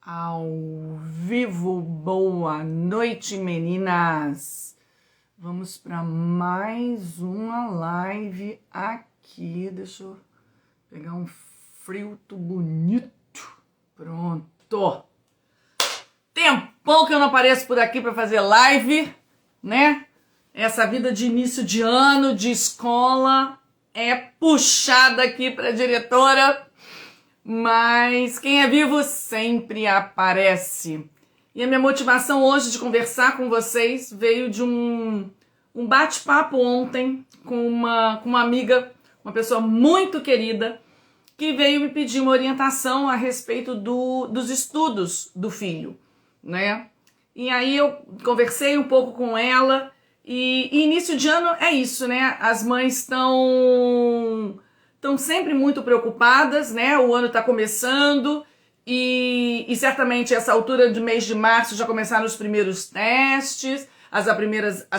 Ao vivo, boa noite, meninas. Vamos para mais uma live aqui. Deixa eu pegar um filtro bonito. Pronto. Tempão que eu não apareço por aqui para fazer live, né? Essa vida de início de ano, de escola, é puxada aqui para a diretora. Mas quem é vivo sempre aparece. E a minha motivação hoje de conversar com vocês veio de um bate-papo ontem com uma amiga, uma pessoa muito querida, que veio me pedir uma orientação a respeito dos estudos do filho, né? E aí eu conversei um pouco com ela e início de ano é isso, né? As mães estão sempre muito preocupadas, né? O ano está começando e certamente essa altura de mês de março já começaram os primeiros testes, as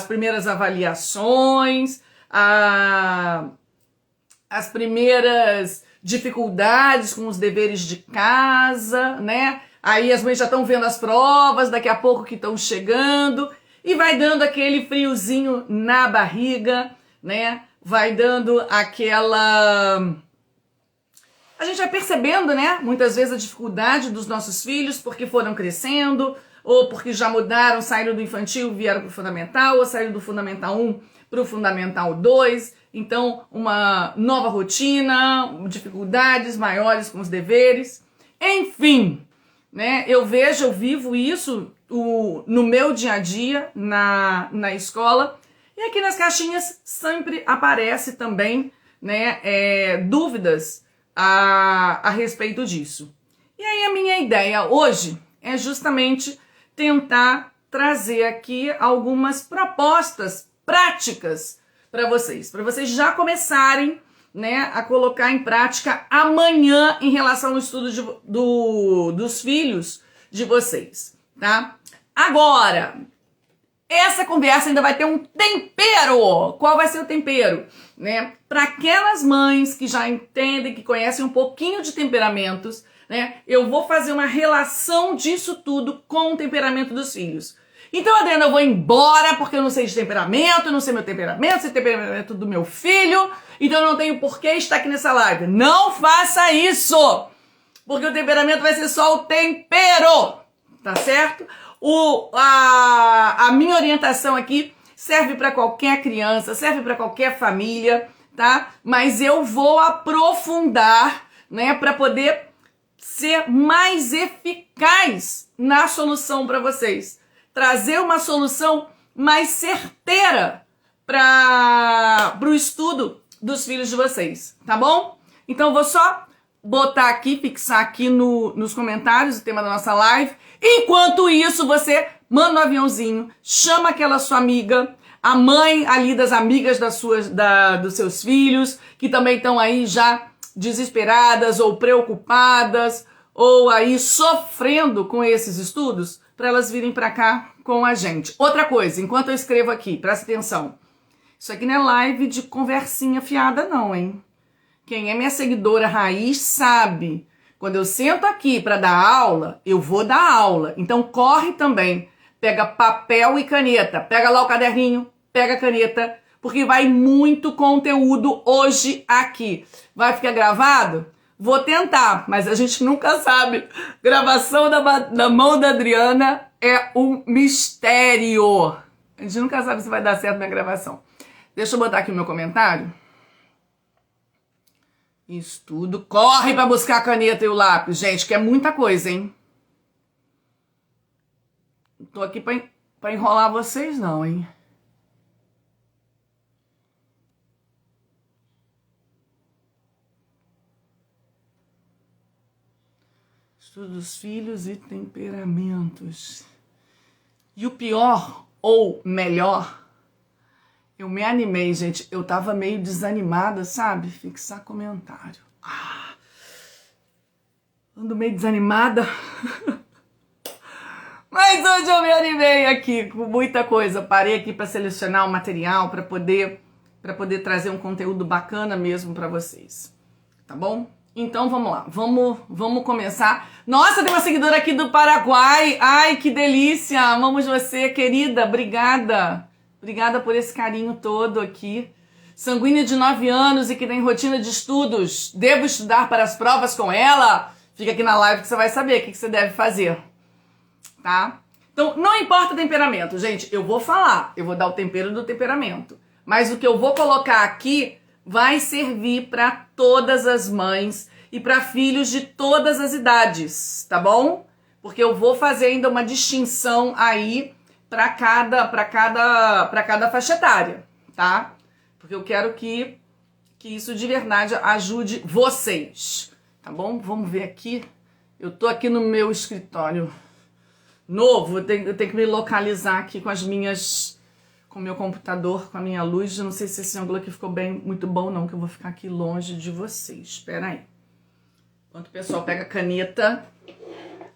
primeiras avaliações, as primeiras dificuldades com os deveres de casa, né? Aí as mães já estão vendo as provas, daqui a pouco que estão chegando, e vai dando aquele friozinho na barriga, né? Vai dando aquela... A gente vai percebendo, né? Muitas vezes a dificuldade dos nossos filhos porque foram crescendo, ou porque já mudaram, saíram do infantil, vieram para o fundamental, ou saíram do fundamental 1 para o fundamental 2. Então, uma nova rotina, dificuldades maiores com os deveres. Enfim, né? Eu vivo isso no meu dia a dia, na escola. E aqui nas caixinhas sempre aparece também, né, dúvidas a respeito disso. E aí a minha ideia hoje é justamente tentar trazer aqui algumas propostas práticas para vocês já começarem, né, a colocar em prática amanhã em relação ao estudo dos filhos de vocês, tá? Agora, essa conversa ainda vai ter um tempero. Qual vai ser o tempero? Né? Para aquelas mães que já entendem, que conhecem um pouquinho de temperamentos, né? Eu vou fazer uma relação disso tudo com o temperamento dos filhos. Então, Adriana, eu vou embora porque eu não sei de temperamento, eu não sei meu temperamento, sei temperamento do meu filho, então eu não tenho por que estar aqui nessa live. Não faça isso! Porque o temperamento vai ser só o tempero, tá certo? A minha orientação aqui serve para qualquer criança, serve para qualquer família, tá? Mas eu vou aprofundar, né, para poder ser mais eficaz na solução para vocês. Trazer uma solução mais certeira para o estudo dos filhos de vocês, tá bom? Então eu vou só botar aqui, fixar aqui nos comentários o tema da nossa live. Enquanto isso, você manda um aviãozinho, chama aquela sua amiga, a mãe ali das amigas dos seus filhos, que também estão aí já desesperadas ou preocupadas, ou aí sofrendo com esses estudos, para elas virem para cá com a gente. Outra coisa, enquanto eu escrevo aqui, presta atenção, isso aqui não é live de conversinha fiada não, hein? Quem é minha seguidora raiz sabe. Quando eu sento aqui para dar aula, eu vou dar aula. Então corre também. Pega papel e caneta. Pega lá o caderninho, pega a caneta, porque vai muito conteúdo hoje aqui. Vai ficar gravado? Vou tentar, mas a gente nunca sabe. Gravação da mão da Adriana é um mistério. A gente nunca sabe se vai dar certo minha gravação. Deixa eu botar aqui o meu comentário. Estudo. Corre para buscar a caneta e o lápis, gente, que é muita coisa, hein? Não tô aqui para enrolar vocês, não, hein? Estudo dos filhos e temperamentos. E o pior, ou melhor, eu me animei, gente. Eu tava meio desanimada, sabe? Fixar comentário. Ando meio desanimada. Mas hoje eu me animei aqui com muita coisa. Parei aqui para selecionar o material para poder trazer um conteúdo bacana mesmo para vocês. Tá bom? Então vamos lá, vamos começar. Nossa, tem uma seguidora aqui do Paraguai. Ai, que delícia! Amamos você, querida. Obrigada. Obrigada por esse carinho todo aqui. Sanguínea de 9 anos e que tem rotina de estudos. Devo estudar para as provas com ela? Fica aqui na live que você vai saber o que você deve fazer. Tá? Então, não importa o temperamento, gente. Eu vou falar, eu vou dar o tempero do temperamento. Mas o que eu vou colocar aqui vai servir para todas as mães e para filhos de todas as idades, tá bom? Porque eu vou fazer ainda uma distinção aí para cada faixa etária, tá? Porque eu quero que isso de verdade ajude vocês, tá bom? Vamos ver aqui. Eu tô aqui no meu escritório novo, eu tenho que me localizar aqui com o meu computador, com a minha luz. Eu não sei se esse ângulo aqui ficou muito bom não, que eu vou ficar aqui longe de vocês. Espera aí. Enquanto o pessoal pega a caneta.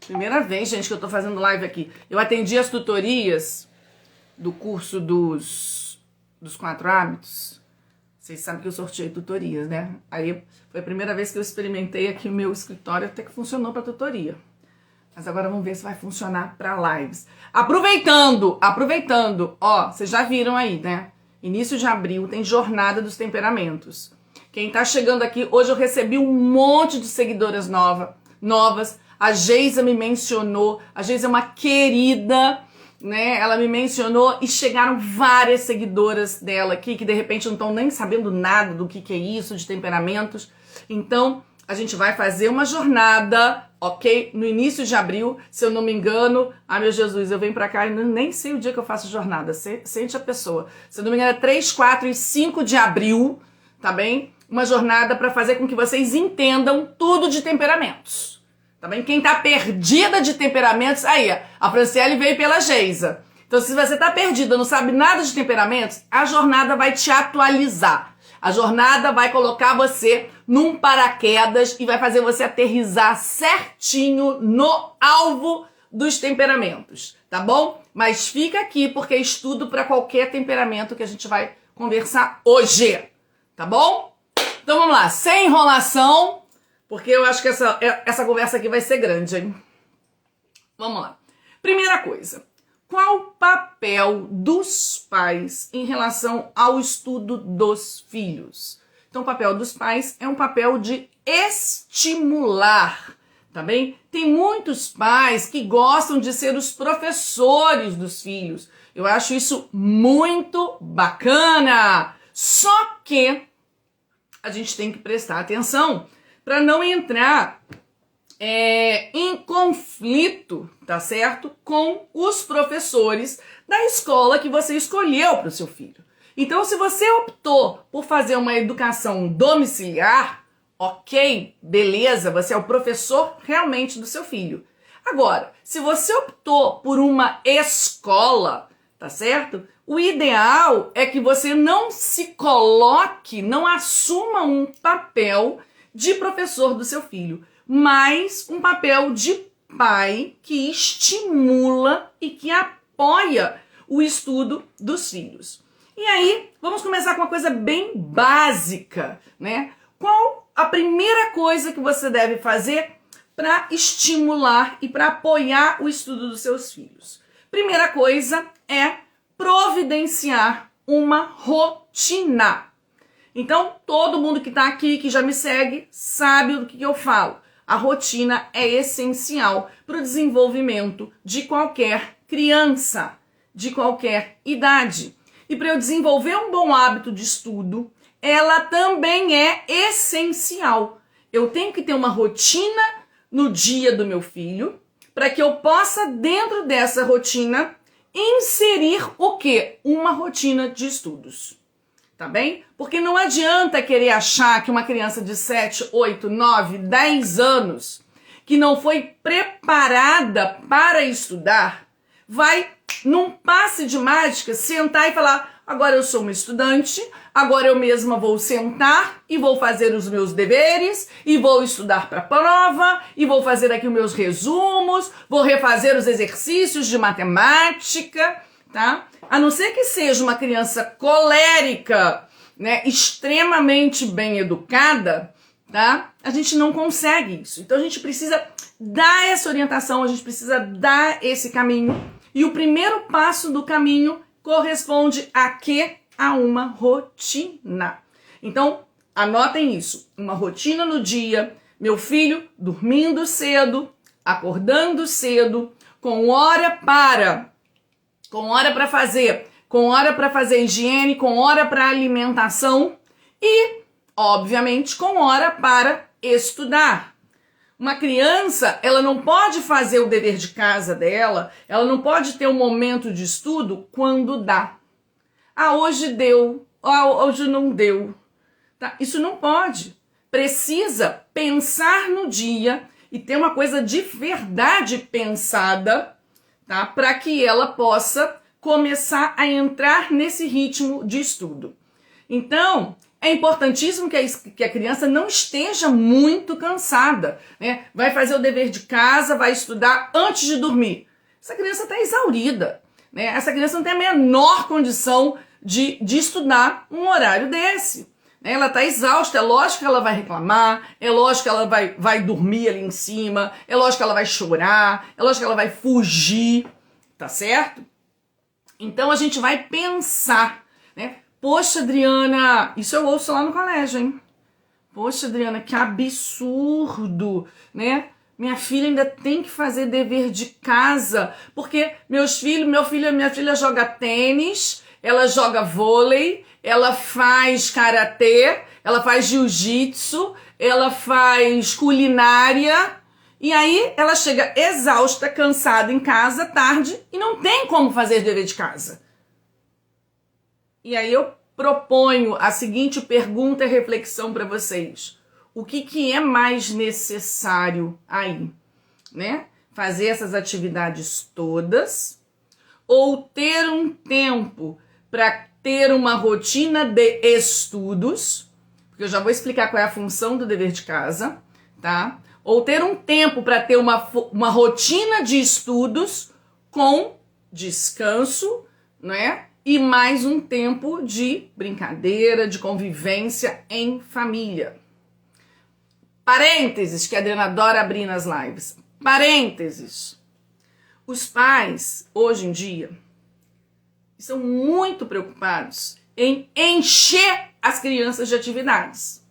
Primeira vez, gente, que eu tô fazendo live aqui. Eu atendi as tutorias do curso dos 4 hábitos. Vocês sabem que eu sorteei tutorias, né? Aí foi a primeira vez que eu experimentei aqui o meu escritório, até que funcionou para tutoria. Mas agora vamos ver se vai funcionar para lives. Aproveitando, ó, vocês já viram aí, né? Início de abril tem Jornada dos Temperamentos. Quem tá chegando aqui, hoje eu recebi um monte de seguidoras novas. A Geisa me mencionou, a Geisa é uma querida, né? Ela me mencionou e chegaram várias seguidoras dela aqui que de repente não estão nem sabendo nada do que é isso, de temperamentos. Então, a gente vai fazer uma jornada, ok? No início de abril, se eu não me engano. Ai, meu Jesus, eu venho pra cá e nem sei o dia que eu faço jornada. Sente a pessoa. Se eu não me engano, é 3, 4 e 5 de abril, tá bem? Uma jornada para fazer com que vocês entendam tudo de temperamentos. Tá bem? Quem tá perdida de temperamentos, aí, a Franciele veio pela Geisa. Então, se você tá perdida, não sabe nada de temperamentos, a jornada vai te atualizar. A jornada vai colocar você num paraquedas e vai fazer você aterrissar certinho no alvo dos temperamentos, tá bom? Mas fica aqui porque é estudo para qualquer temperamento que a gente vai conversar hoje, tá bom? Então vamos lá, sem enrolação, porque eu acho que essa conversa aqui vai ser grande, hein? Vamos lá. Primeira coisa. Qual o papel dos pais em relação ao estudo dos filhos? Então, o papel dos pais é um papel de estimular, tá bem? Tem muitos pais que gostam de ser os professores dos filhos. Eu acho isso muito bacana. Só que a gente tem que prestar atenção para não entrar em conflito, tá certo? Com os professores da escola que você escolheu para o seu filho. Então, se você optou por fazer uma educação domiciliar, ok, beleza, você é o professor realmente do seu filho. Agora, se você optou por uma escola, tá certo? O ideal é que você não se coloque, não assuma um papel de professor do seu filho, mas um papel de pai que estimula e que apoia o estudo dos filhos. E aí, vamos começar com uma coisa bem básica, né? Qual a primeira coisa que você deve fazer para estimular e para apoiar o estudo dos seus filhos? Primeira coisa é providenciar uma rotina. Então, todo mundo que está aqui, que já me segue, sabe do que eu falo. A rotina é essencial para o desenvolvimento de qualquer criança, de qualquer idade. E para eu desenvolver um bom hábito de estudo, ela também é essencial. Eu tenho que ter uma rotina no dia do meu filho, para que eu possa, dentro dessa rotina, inserir o quê? Uma rotina de estudos. Tá bem? Porque não adianta querer achar que uma criança de 7, 8, 9, 10 anos que não foi preparada para estudar, vai, num passe de mágica, sentar e falar: agora eu sou uma estudante, agora eu mesma vou sentar e vou fazer os meus deveres, e vou estudar para a prova, e vou fazer aqui os meus resumos, vou refazer os exercícios de matemática, tá? A não ser que seja uma criança colérica, né, extremamente bem educada, tá? A gente não consegue isso. Então a gente precisa dar essa orientação, a gente precisa dar esse caminho. E o primeiro passo do caminho corresponde a quê? A uma rotina. Então, anotem isso. Uma rotina no dia, meu filho dormindo cedo, acordando cedo, com hora para fazer higiene, com hora para alimentação e, obviamente, com hora para estudar. Uma criança, ela não pode fazer o dever de casa dela, ela não pode ter um momento de estudo quando dá. Ah, hoje deu, hoje não deu. Tá? Isso não pode. Precisa pensar no dia e ter uma coisa de verdade pensada, tá? Para que ela possa começar a entrar nesse ritmo de estudo. Então, é importantíssimo que a criança não esteja muito cansada, né? Vai fazer o dever de casa, vai estudar antes de dormir. Essa criança está exaurida, né? Essa criança não tem a menor condição de estudar um horário desse. Ela está exausta, é lógico que ela vai reclamar, é lógico que ela vai dormir ali em cima, é lógico que ela vai chorar, é lógico que ela vai fugir, tá certo? Então a gente vai pensar, né? Poxa, Adriana, isso eu ouço lá no colégio, hein? Poxa, Adriana, que absurdo, né? Minha filha ainda tem que fazer dever de casa, porque minha filha joga tênis, ela joga vôlei, ela faz karatê, ela faz jiu-jitsu, ela faz culinária, e aí ela chega exausta, cansada em casa, tarde, e não tem como fazer dever de casa. E aí eu proponho a seguinte pergunta e reflexão para vocês. O que é mais necessário aí, né? Fazer essas atividades todas ou ter um tempo para ter uma rotina de estudos, porque eu já vou explicar qual é a função do dever de casa, tá? Ou ter um tempo para ter uma rotina de estudos com descanso, né? E mais um tempo de brincadeira, de convivência em família. Parênteses, que a Adriana adora abrir nas lives. Parênteses. Os pais, hoje em dia, estão muito preocupados em encher as crianças de atividades.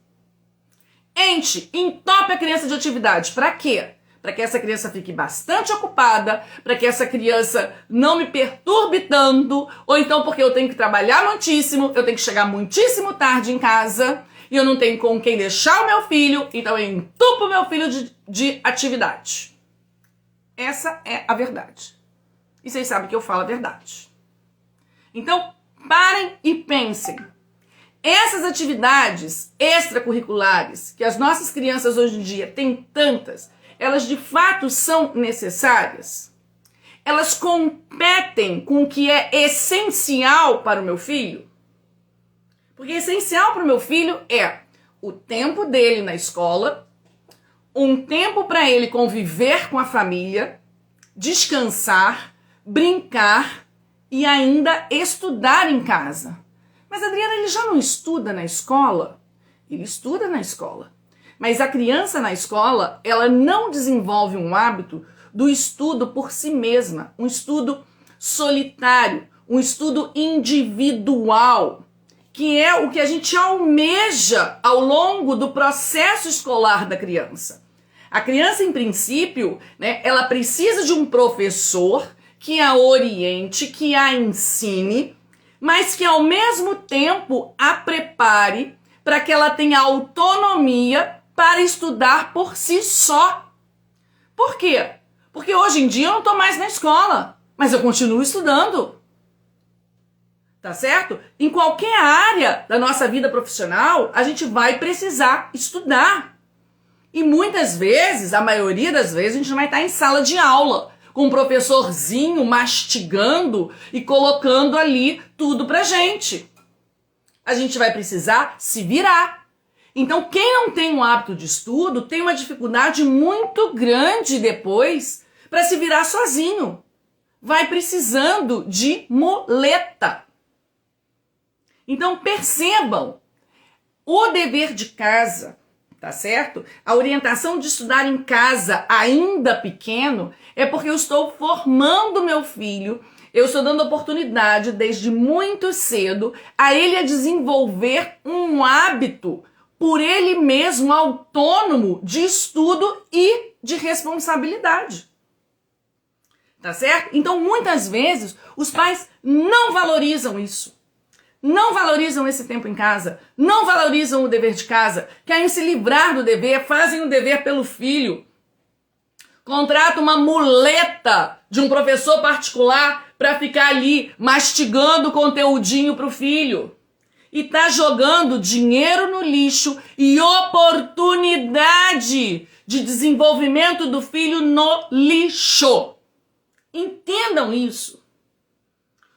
Entope a criança de atividade. Para quê? Para que essa criança fique bastante ocupada, para que essa criança não me perturbe tanto, ou então porque eu tenho que trabalhar muitíssimo, eu tenho que chegar muitíssimo tarde em casa, e eu não tenho com quem deixar o meu filho, então eu entupo o meu filho de atividade. Essa é a verdade. E vocês sabem que eu falo a verdade. Então, parem e pensem. Essas atividades extracurriculares, que as nossas crianças hoje em dia têm tantas, elas de fato são necessárias? Elas competem com o que é essencial para o meu filho? Porque essencial para o meu filho é o tempo dele na escola, um tempo para ele conviver com a família, descansar, brincar e ainda estudar em casa. Mas, Adriana, ele já não estuda na escola? Ele estuda na escola. Mas a criança na escola, ela não desenvolve um hábito do estudo por si mesma, um estudo solitário, um estudo individual, que é o que a gente almeja ao longo do processo escolar da criança. A criança, em princípio, né, ela precisa de um professor que a oriente, que a ensine, mas que ao mesmo tempo a prepare para que ela tenha autonomia para estudar por si só. Por quê? Porque hoje em dia eu não estou mais na escola, mas eu continuo estudando. Tá certo? Em qualquer área da nossa vida profissional, a gente vai precisar estudar. E muitas vezes, a maioria das vezes, a gente vai estar em sala de aula, com um professorzinho mastigando e colocando ali tudo pra gente. A gente vai precisar se virar. Então, quem não tem um hábito de estudo tem uma dificuldade muito grande depois para se virar sozinho. Vai precisando de muleta. Então, percebam, o dever de casa tá certo? A orientação de estudar em casa, ainda pequeno, é porque eu estou formando meu filho, eu estou dando oportunidade desde muito cedo a ele a desenvolver um hábito por ele mesmo, autônomo, de estudo e de responsabilidade. Tá certo? Então, muitas vezes, os pais não valorizam isso. Não valorizam esse tempo em casa. Não valorizam o dever de casa. Querem se livrar do dever, fazem o dever pelo filho. Contrata uma muleta de um professor particular para ficar ali mastigando o conteúdinho pro filho. E tá jogando dinheiro no lixo e oportunidade de desenvolvimento do filho no lixo. Entendam isso.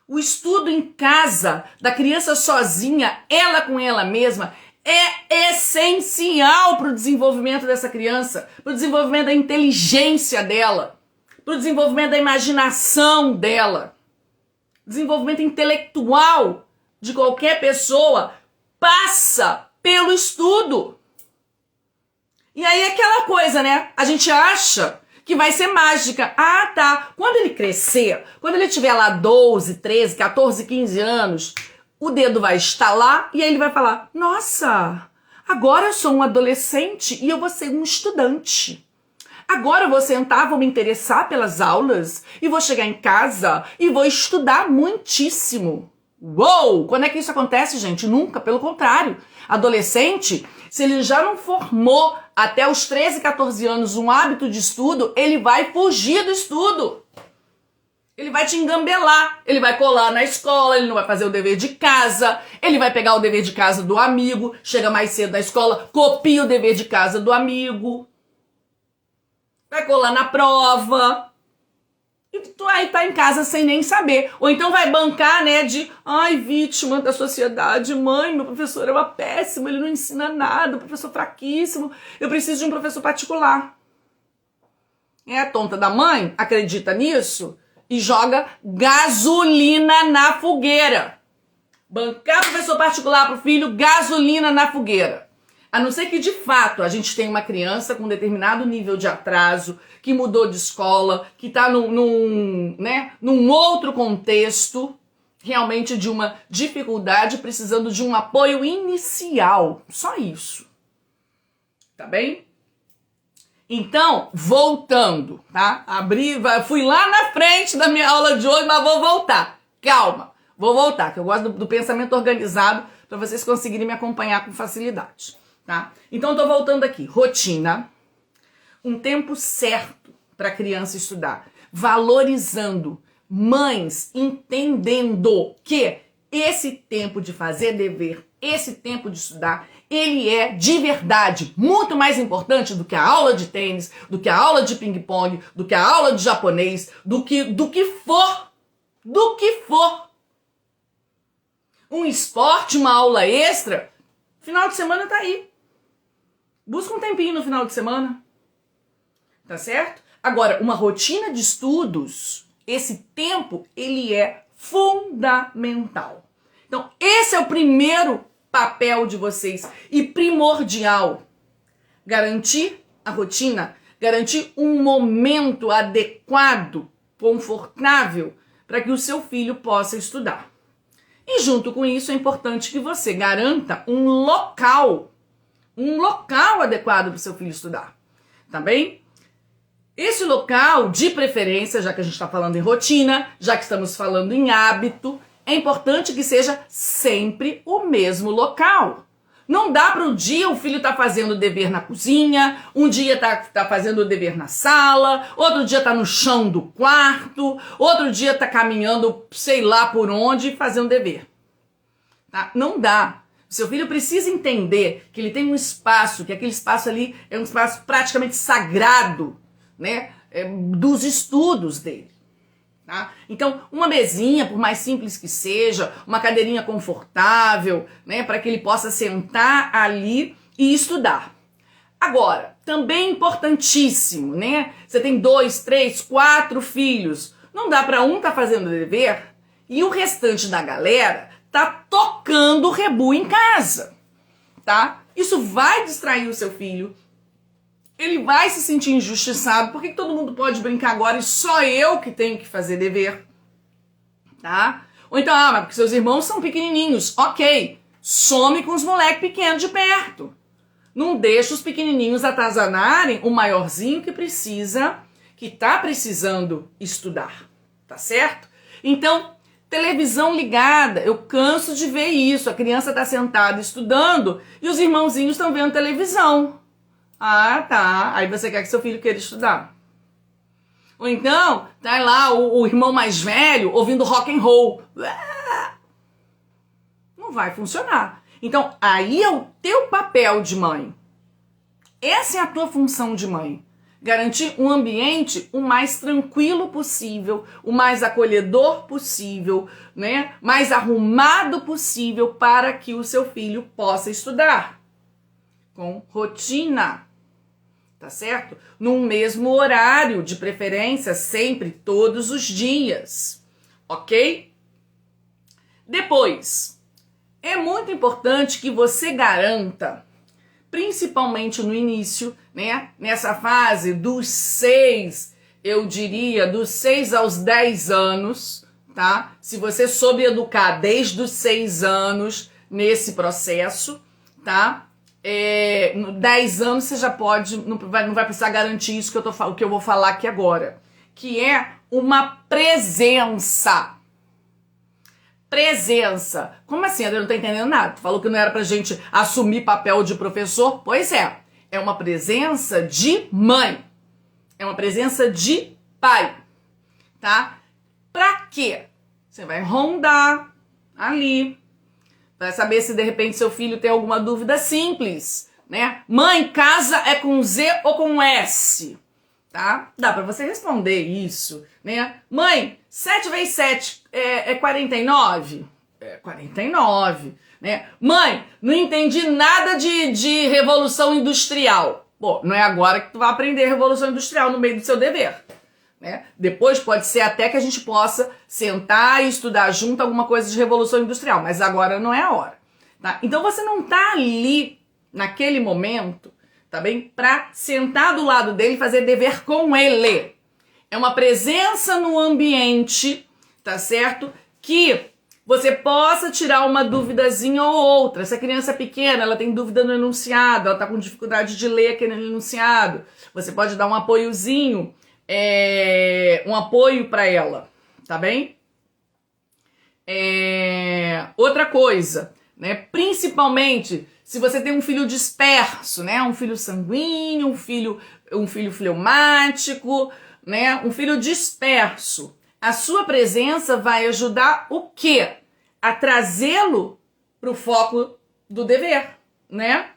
O estudo em casa da criança sozinha, ela com ela mesma, é essencial para o desenvolvimento dessa criança, para o desenvolvimento da inteligência dela, para o desenvolvimento da imaginação dela. Desenvolvimento intelectual de qualquer pessoa passa pelo estudo. E aí aquela coisa, né? A gente acha que vai ser mágica. Ah, tá. Quando ele crescer, quando ele tiver lá 12, 13, 14, 15 anos, o dedo vai estalar e aí ele vai falar: nossa, agora eu sou um adolescente e eu vou ser um estudante. Agora eu vou sentar, vou me interessar pelas aulas e vou chegar em casa e vou estudar muitíssimo. Uou! Quando é que isso acontece, gente? Nunca, pelo contrário. Adolescente, se ele já não formou até os 13, 14 anos um hábito de estudo, ele vai fugir do estudo. Ele vai te engambelar, ele vai colar na escola, ele não vai fazer o dever de casa, ele vai pegar o dever de casa do amigo, chega mais cedo na escola, copia o dever de casa do amigo, vai colar na prova. E tu aí tá em casa sem nem saber. Ou então vai bancar, né, de ai, vítima da sociedade, mãe, meu professor é uma péssima, ele não ensina nada, o professor fraquíssimo, eu preciso de um professor particular. É a tonta da mãe, acredita nisso e joga gasolina na fogueira. Bancar professor particular pro filho, gasolina na fogueira. A não ser que, de fato, a gente tenha uma criança com determinado nível de atraso, que mudou de escola, que está num outro contexto, realmente de uma dificuldade, precisando de um apoio inicial. Só isso. Tá bem? Então, voltando, tá? Fui lá na frente da minha aula de hoje, mas vou voltar. Calma, vou voltar, que eu gosto do pensamento organizado para vocês conseguirem me acompanhar com facilidade. Tá? Então, tô voltando aqui. Rotina, um tempo certo para a criança estudar, valorizando, mães entendendo que esse tempo de fazer dever, esse tempo de estudar, ele é de verdade muito mais importante do que a aula de tênis, do que a aula de ping-pong, do que a aula de japonês, do que for. Um esporte, uma aula extra, final de semana tá aí. Busca um tempinho no final de semana, tá certo? Agora, uma rotina de estudos, esse tempo, ele é fundamental. Então, esse é o primeiro papel de vocês e primordial. Garantir a rotina, garantir um momento adequado, confortável, para que o seu filho possa estudar. E junto com isso, é importante que você garanta um local adequado para o seu filho estudar, tá bem? Esse local, de preferência, já que a gente está falando em rotina, já que estamos falando em hábito, é importante que seja sempre o mesmo local. Não dá para um dia o filho tá fazendo o dever na cozinha, um dia tá fazendo o dever na sala, outro dia tá no chão do quarto, outro dia tá caminhando sei lá por onde fazendo dever. Tá? Não dá. Seu filho precisa entender que ele tem um espaço, que aquele espaço ali é um espaço praticamente sagrado, né, dos estudos dele. Tá? Então, uma mesinha, por mais simples que seja, uma cadeirinha confortável, né, para que ele possa sentar ali e estudar. Agora, também importantíssimo, né? Você tem 2, 3, 4 filhos. Não dá para um tá fazendo dever e o restante da galera tá tocando o rebu em casa, tá? Isso vai distrair o seu filho. Ele vai se sentir injustiçado. Por que todo mundo pode brincar agora e só eu que tenho que fazer dever? Tá? Ou então, mas porque seus irmãos são pequenininhos. Ok, some com os moleques pequenos de perto. Não deixa os pequenininhos atazanarem o maiorzinho que tá precisando estudar. Tá certo? Então, televisão ligada, eu canso de ver isso. A criança tá sentada estudando e os irmãozinhos estão vendo televisão. Ah, tá. Aí você quer que seu filho queira estudar. Ou então, tá lá o irmão mais velho ouvindo rock and roll. Não vai funcionar. Então, aí é o teu papel de mãe. Essa é a tua função de mãe. Garantir um ambiente o mais tranquilo possível, o mais acolhedor possível, né? Mais arrumado possível para que o seu filho possa estudar. Com rotina. Tá certo? Num mesmo horário, de preferência, sempre, todos os dias. Ok? Depois, é muito importante que você garanta, principalmente no início, né? Nessa fase dos 6, eu diria, dos 6 aos 10 anos, tá? Se você soube educar desde os 6 anos nesse processo, tá? 10 anos você já pode, não vai precisar garantir isso que eu vou falar aqui agora, que é uma presença. Presença. Como assim? Eu não tô entendendo nada. Tu falou que não era pra gente assumir papel de professor? Pois é. É uma presença de mãe. É uma presença de pai. Tá? Pra quê? Você vai rondar ali. Vai saber se de repente seu filho tem alguma dúvida simples, né? Mãe, casa é com Z ou com S? Tá? Dá pra você responder isso, né? Mãe, 7 vezes 7 é 49? É 49, né? Mãe, não entendi nada de Revolução Industrial. Pô, não é agora que tu vai aprender Revolução Industrial no meio do seu dever. Né? Depois pode ser até que a gente possa sentar e estudar junto alguma coisa de Revolução Industrial, mas agora não é a hora. Tá? Então você não tá ali, naquele momento, tá bem? Pra sentar do lado dele e fazer dever com ele. É uma presença no ambiente, tá certo? Que você possa tirar uma duvidazinha ou outra. Se a criança é pequena, ela tem dúvida no enunciado, ela tá com dificuldade de ler aquele enunciado, você pode dar um apoiozinho, um apoio para ela, tá bem? Outra coisa, né? Principalmente se você tem um filho disperso, né? Um filho sanguíneo, um filho fleumático, né? Um filho disperso. A sua presença vai ajudar o quê? A trazê-lo pro foco do dever, né?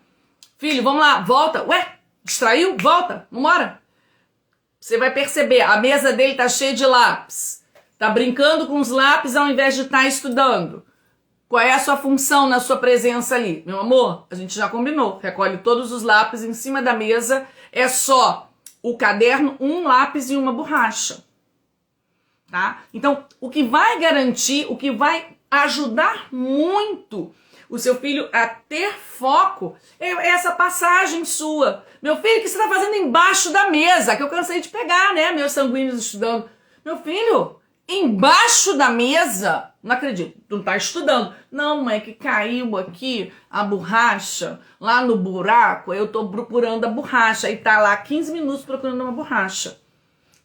Filho, vamos lá, volta. Ué, distraiu? Volta, vambora. Você vai perceber, a mesa dele tá cheia de lápis. Tá brincando com os lápis ao invés de estar estudando. Qual é a sua função na sua presença ali? Meu amor, a gente já combinou. Recolhe todos os lápis em cima da mesa. É só o caderno, um lápis e uma borracha. Tá? Então, o que vai garantir, o que vai ajudar muito o seu filho a ter foco é essa passagem sua. Meu filho, o que você está fazendo embaixo da mesa? Que eu cansei de pegar, né? Meus sanguíneos estudando. Meu filho, embaixo da mesa? Não acredito, tu não tá estudando. Não, mãe, que caiu aqui a borracha lá no buraco. Eu tô procurando a borracha. E tá lá 15 minutos procurando uma borracha.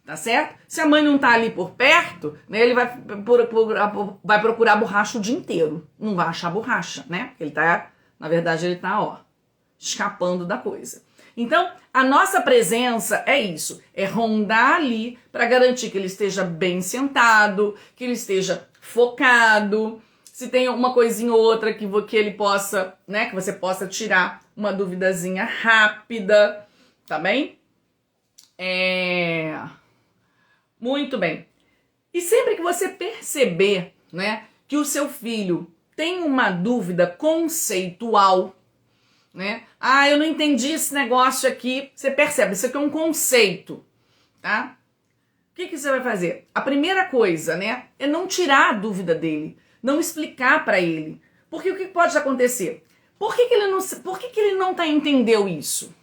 Tá certo? Se a mãe não tá ali por perto, né, ele vai procurar borracha o dia inteiro. Não vai achar borracha, né? Ele tá, na verdade, ele tá, ó, escapando da coisa. Então, a nossa presença é isso, é rondar ali para garantir que ele esteja bem sentado, que ele esteja focado, se tem uma coisinha ou outra que ele possa, né, que você possa tirar uma duvidazinha rápida, tá bem? Muito bem. E sempre que você perceber, né, que o seu filho tem uma dúvida conceitual, né? Ah, eu não entendi esse negócio aqui. Você percebe, isso aqui é um conceito, tá? O que você vai fazer? A primeira coisa, né, é não tirar a dúvida dele, não explicar para ele. Porque o que pode acontecer? Por que ele não entendeu isso?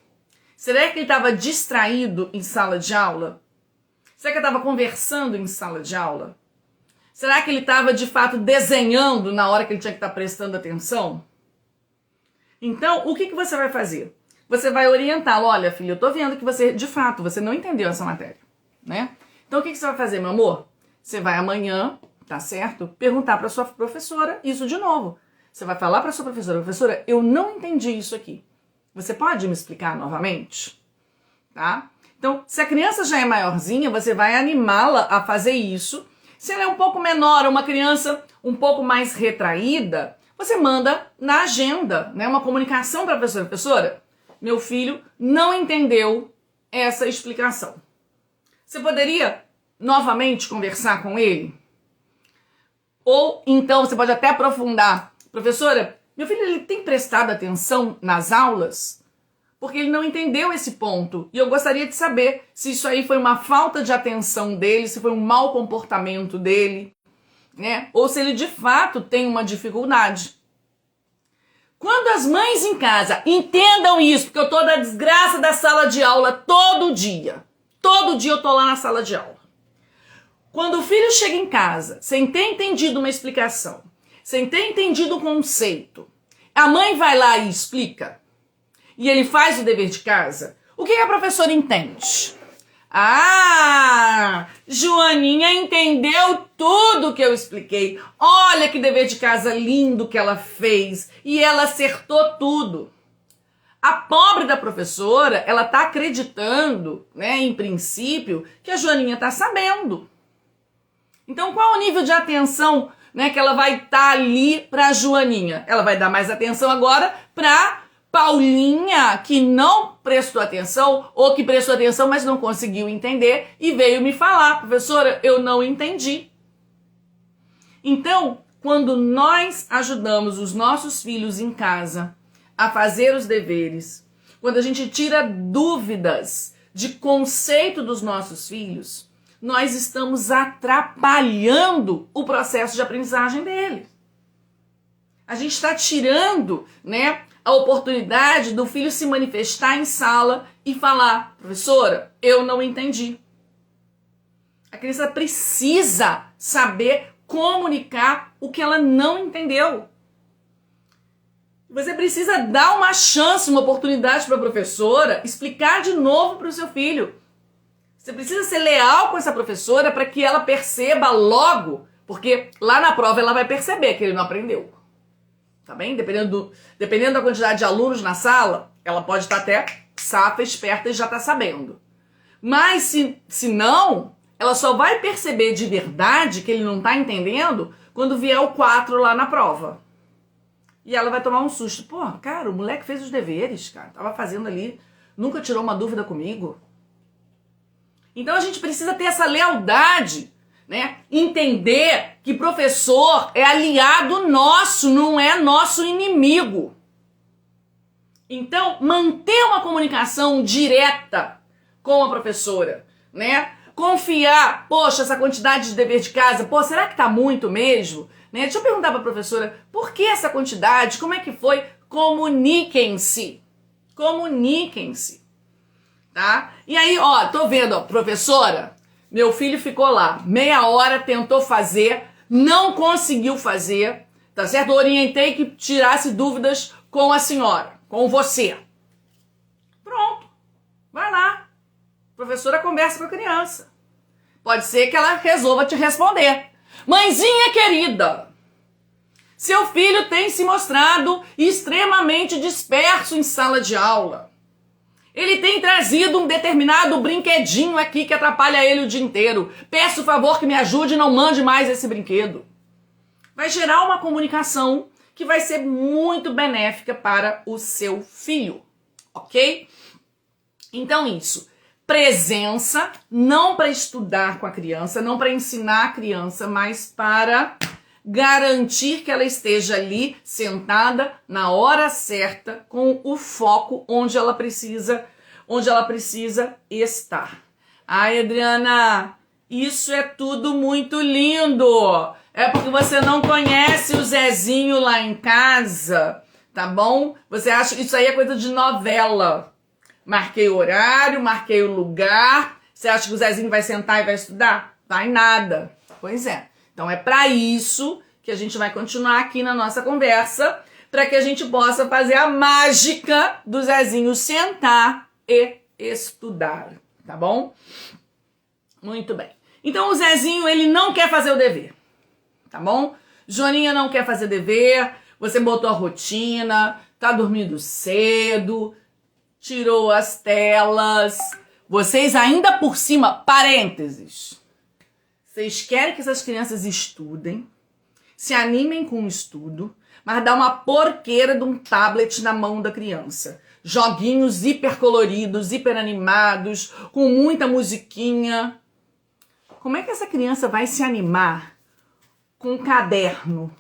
Será que ele estava distraído em sala de aula? Será que ele estava conversando em sala de aula? Será que ele estava, de fato, desenhando na hora que ele tinha que estar prestando atenção? Então, o que você vai fazer? Você vai orientá-lo. Olha, filho, eu tô vendo que você, de fato, você não entendeu essa matéria, né? Então, o que você vai fazer, meu amor? Você vai amanhã, tá certo? Perguntar para sua professora isso de novo. Você vai falar para sua professora, professora, eu não entendi isso aqui. Você pode me explicar novamente? Tá? Então, se a criança já é maiorzinha, você vai animá-la a fazer isso. Se ela é um pouco menor, uma criança um pouco mais retraída, você manda na agenda, né, uma comunicação para a professora. Professora, meu filho não entendeu essa explicação. Você poderia novamente conversar com ele? Ou então você pode até aprofundar. Professora, meu filho ele tem prestado atenção nas aulas? Porque ele não entendeu esse ponto. E eu gostaria de saber se isso aí foi uma falta de atenção dele, se foi um mau comportamento dele, né? Ou se ele de fato tem uma dificuldade. Quando as mães em casa entendam isso, porque eu tô da desgraça da sala de aula todo dia. Todo dia eu tô lá na sala de aula. Quando o filho chega em casa, sem ter entendido uma explicação, sem ter entendido o conceito, a mãe vai lá e explica, e ele faz o dever de casa, o que a professora entende? Ah, Joaninha entendeu tudo que eu expliquei. Olha que dever de casa lindo que ela fez, e ela acertou tudo. A pobre da professora, ela tá acreditando, né, em princípio, que a Joaninha tá sabendo. Então, qual o nível de atenção, né, que ela vai estar ali para a Joaninha? Ela vai dar mais atenção agora para Paulinha, que não prestou atenção, ou que prestou atenção, mas não conseguiu entender e veio me falar, professora, eu não entendi. Então, quando nós ajudamos os nossos filhos em casa a fazer os deveres, quando a gente tira dúvidas de conceito dos nossos filhos, nós estamos atrapalhando o processo de aprendizagem dele. A gente está tirando, né, a oportunidade do filho se manifestar em sala e falar, professora, eu não entendi. A criança precisa saber comunicar o que ela não entendeu. Você precisa dar uma chance, uma oportunidade para a professora explicar de novo para o seu filho. Você precisa ser leal com essa professora para que ela perceba logo, porque lá na prova ela vai perceber que ele não aprendeu. Tá bem? Dependendo da quantidade de alunos na sala, ela pode estar até safa, esperta e já está sabendo. Mas se não, ela só vai perceber de verdade que ele não está entendendo quando vier o 4 lá na prova. E ela vai tomar um susto. Pô, cara, o moleque fez os deveres, cara. Tava fazendo ali, nunca tirou uma dúvida comigo. Então a gente precisa ter essa lealdade, né? Entender que professor é aliado nosso, não é nosso inimigo. Então, manter uma comunicação direta com a professora, né? Confiar, poxa, essa quantidade de dever de casa, pô, será que tá muito mesmo? Né? Deixa eu perguntar para a professora, por que essa quantidade? Como é que foi? Comuniquem-se. Comuniquem-se. Tá? E aí, ó, tô vendo, ó, professora, meu filho ficou lá, meia hora, tentou fazer, não conseguiu fazer, tá certo? Eu orientei que tirasse dúvidas com a senhora, com você. Pronto, vai lá. A professora conversa com a criança. Pode ser que ela resolva te responder. Mãezinha querida, seu filho tem se mostrado extremamente disperso em sala de aula. Ele tem trazido um determinado brinquedinho aqui que atrapalha ele o dia inteiro. Peço o favor que me ajude e não mande mais esse brinquedo. Vai gerar uma comunicação que vai ser muito benéfica para o seu filho, ok? Então isso, presença, não para estudar com a criança, não para ensinar a criança, mas para garantir que ela esteja ali sentada na hora certa com o foco onde ela precisa estar. Ai, Adriana, isso é tudo muito lindo. É porque você não conhece o Zezinho lá em casa, tá bom? Você acha que isso aí é coisa de novela? Marquei o horário, marquei o lugar. Você acha que o Zezinho vai sentar e vai estudar? Vai nada. Pois é. Então é para isso que a gente vai continuar aqui na nossa conversa, para que a gente possa fazer a mágica do Zezinho sentar e estudar, tá bom? Muito bem. Então o Zezinho, ele não quer fazer o dever, tá bom? Joaninha não quer fazer dever, você botou a rotina, tá dormindo cedo, tirou as telas, vocês ainda por cima, parênteses, vocês querem que essas crianças estudem, se animem com o estudo, mas dá uma porqueira de um tablet na mão da criança. Joguinhos hipercoloridos, hiperanimados, com muita musiquinha. Como é que essa criança vai se animar com um caderno,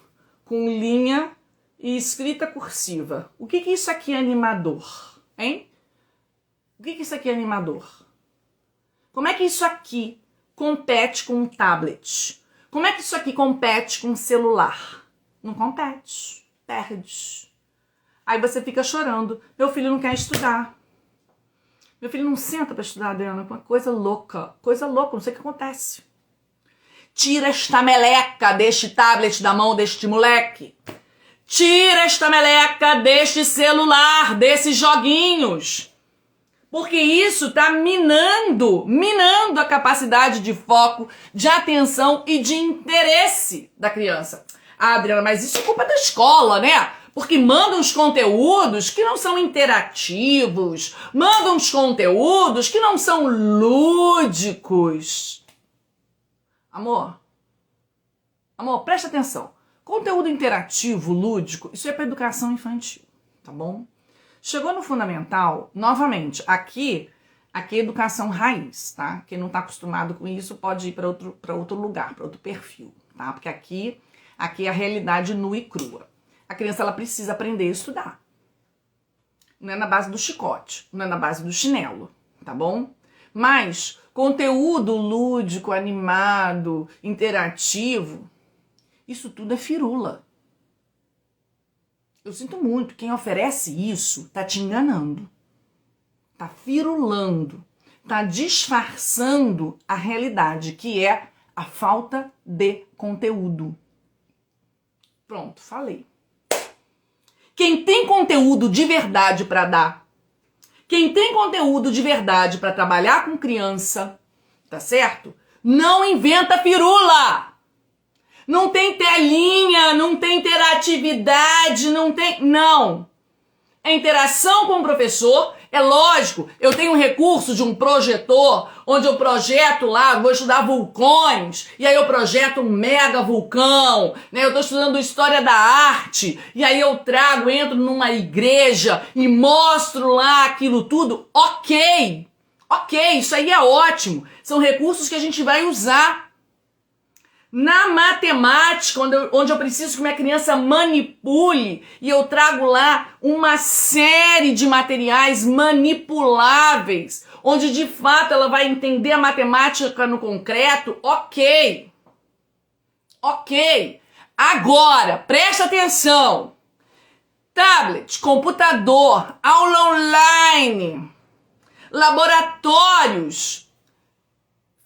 com linha e escrita cursiva? O que isso aqui é animador, hein? O que isso aqui é animador? Como é que isso aqui compete com um tablet? Como é que isso aqui compete com um celular? Não compete, perde. Aí você fica chorando. Meu filho não quer estudar. Meu filho não senta para estudar, Adriana. Uma coisa louca, não sei o que acontece. Tira esta meleca deste tablet da mão deste moleque. Tira esta meleca deste celular, desses joguinhos. Porque isso tá minando a capacidade de foco, de atenção e de interesse da criança. Ah, Adriana, mas isso é culpa da escola, né? Porque mandam uns conteúdos que não são interativos, mandam uns conteúdos que não são lúdicos. Amor, presta atenção. Conteúdo interativo, lúdico, isso é para educação infantil, tá bom? Chegou no fundamental, novamente, aqui é educação raiz, tá? Quem não tá acostumado com isso pode ir para outro lugar, para outro perfil, tá? Porque aqui é a realidade nua e crua. A criança, ela precisa aprender a estudar. Não é na base do chicote, não é na base do chinelo, tá bom? Mas conteúdo lúdico, animado, interativo, isso tudo é firula. Eu sinto muito, quem oferece isso tá te enganando, tá firulando, tá disfarçando a realidade, que é a falta de conteúdo. Pronto, falei. Quem tem conteúdo de verdade para dar, quem tem conteúdo de verdade para trabalhar com criança, tá certo? Não inventa firula! Não tem telinha, não tem interatividade, não. É interação com o professor, é lógico, eu tenho um recurso de um projetor, onde eu projeto lá, vou estudar vulcões, e aí eu projeto um mega vulcão, né? Eu tô estudando história da arte, e aí eu entro numa igreja e mostro lá aquilo tudo, ok, isso aí é ótimo, são recursos que a gente vai usar. Na matemática, onde eu preciso que minha criança manipule, e eu trago lá uma série de materiais manipuláveis, onde de fato ela vai entender a matemática no concreto, ok. Agora, presta atenção. Tablet, computador, aula online, laboratórios,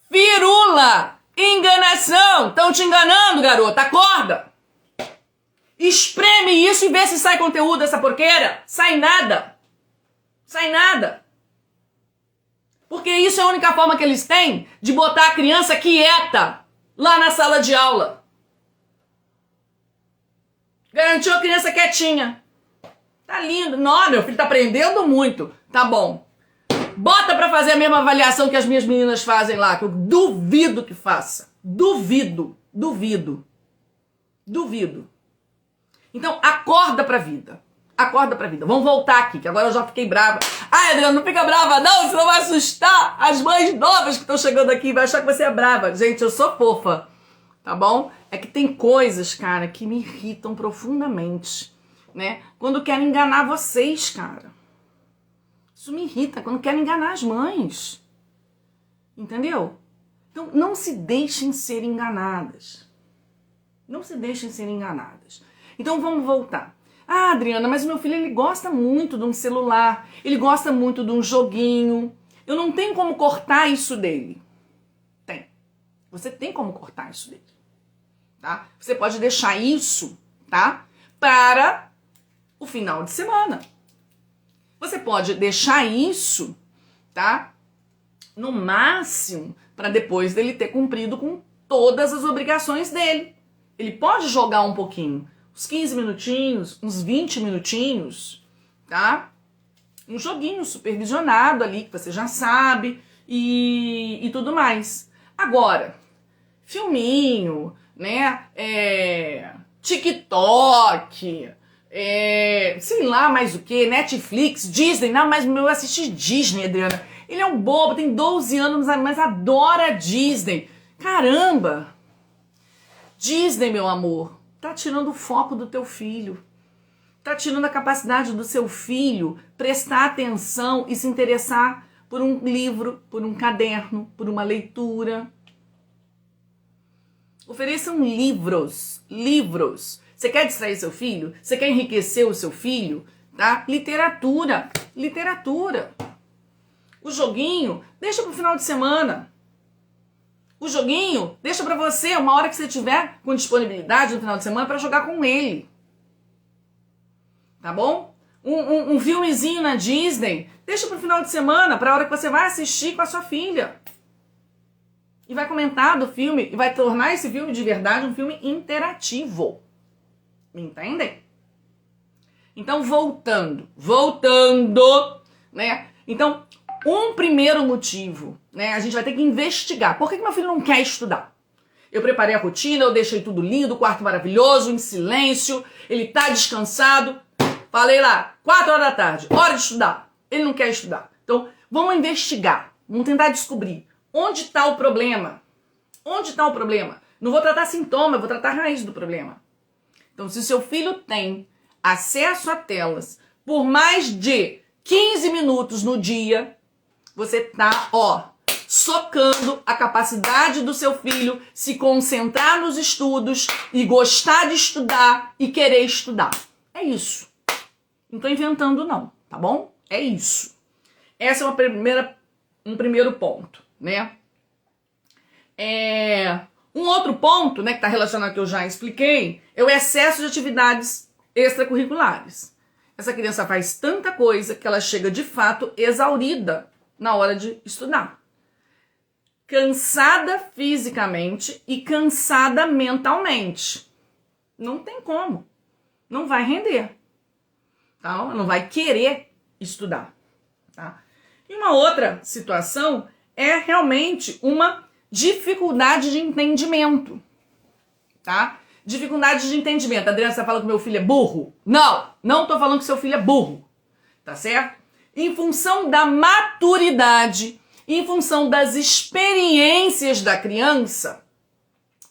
firula, enganação! Estão te enganando, garota! Acorda! Espreme isso e vê se sai conteúdo dessa porqueira. Sai nada. Porque isso é a única forma que eles têm de botar a criança quieta lá na sala de aula. Garantiu a criança quietinha. Tá lindo. Não, meu filho tá aprendendo muito. Tá bom. Bota pra fazer a mesma avaliação que as minhas meninas fazem lá, que eu duvido que faça. Duvido. Então, acorda pra vida. Vamos voltar aqui, que agora eu já fiquei brava. Ai, Adriana, não fica brava não, senão vai assustar as mães novas que estão chegando aqui. Vai achar que você é brava. Gente, eu sou fofa, tá bom? É que tem coisas, cara, que me irritam profundamente, né? Quando querem enganar vocês, cara. Isso me irrita, quando querem enganar as mães. Entendeu? Então, não se deixem ser enganadas. Então, vamos voltar. Ah, Adriana, mas o meu filho ele gosta muito de um celular, ele gosta muito de um joguinho. Eu não tenho como cortar isso dele. Tem. Você tem como cortar isso dele. Tá? Você pode deixar isso, tá? Para o final de semana. Você pode deixar isso, tá? No máximo, para depois dele ter cumprido com todas as obrigações dele. Ele pode jogar um pouquinho, uns 15 minutinhos, uns 20 minutinhos, tá? Um joguinho supervisionado ali, que você já sabe, e tudo mais. Agora, filminho, né? TikTok, sei lá mais o que, Netflix, Disney. Não, mas eu assisti Disney, Adriana. Ele é um bobo, tem 12 anos, mas adora Disney. Caramba! Disney, meu amor, tá tirando o foco do teu filho. Tá tirando a capacidade do seu filho prestar atenção e se interessar por um livro, por um caderno, por uma leitura. Ofereçam livros. Você quer distrair seu filho? Você quer enriquecer o seu filho? Tá? Literatura. O joguinho, deixa pro final de semana. O joguinho, deixa pra você uma hora que você tiver com disponibilidade no final de semana para jogar com ele. Tá bom? Um filmezinho na Disney, deixa pro final de semana, pra hora que você vai assistir com a sua filha. E vai comentar do filme, e vai tornar esse filme de verdade um filme interativo. Me entendem? Então, voltando, né? Então, um primeiro motivo, né? A gente vai ter que investigar. Por que meu filho não quer estudar? Eu preparei a rotina, eu deixei tudo lindo, o quarto maravilhoso, em silêncio, ele tá descansado. Falei lá, 4 horas da tarde, hora de estudar. Ele não quer estudar. Então, vamos investigar, vamos tentar descobrir onde está o problema. Onde está o problema? Não vou tratar sintoma, eu vou tratar a raiz do problema. Então, se o seu filho tem acesso a telas por mais de 15 minutos no dia, você tá, socando a capacidade do seu filho se concentrar nos estudos e gostar de estudar e querer estudar. É isso. Não tô inventando não, tá bom? É isso. Esse é um primeiro ponto, né? Um outro ponto, né, que tá relacionado ao que eu já expliquei, é o excesso de atividades extracurriculares. Essa criança faz tanta coisa que ela chega de fato exaurida na hora de estudar. Cansada fisicamente e cansada mentalmente. Não tem como. Não vai render. Tá? Não vai querer estudar. Tá? E uma outra situação é realmente uma dificuldade de entendimento. Tá? Dificuldade de entendimento. A Adriana, você fala que meu filho é burro? Não tô falando que seu filho é burro. Tá certo? Em função da maturidade, em função das experiências da criança,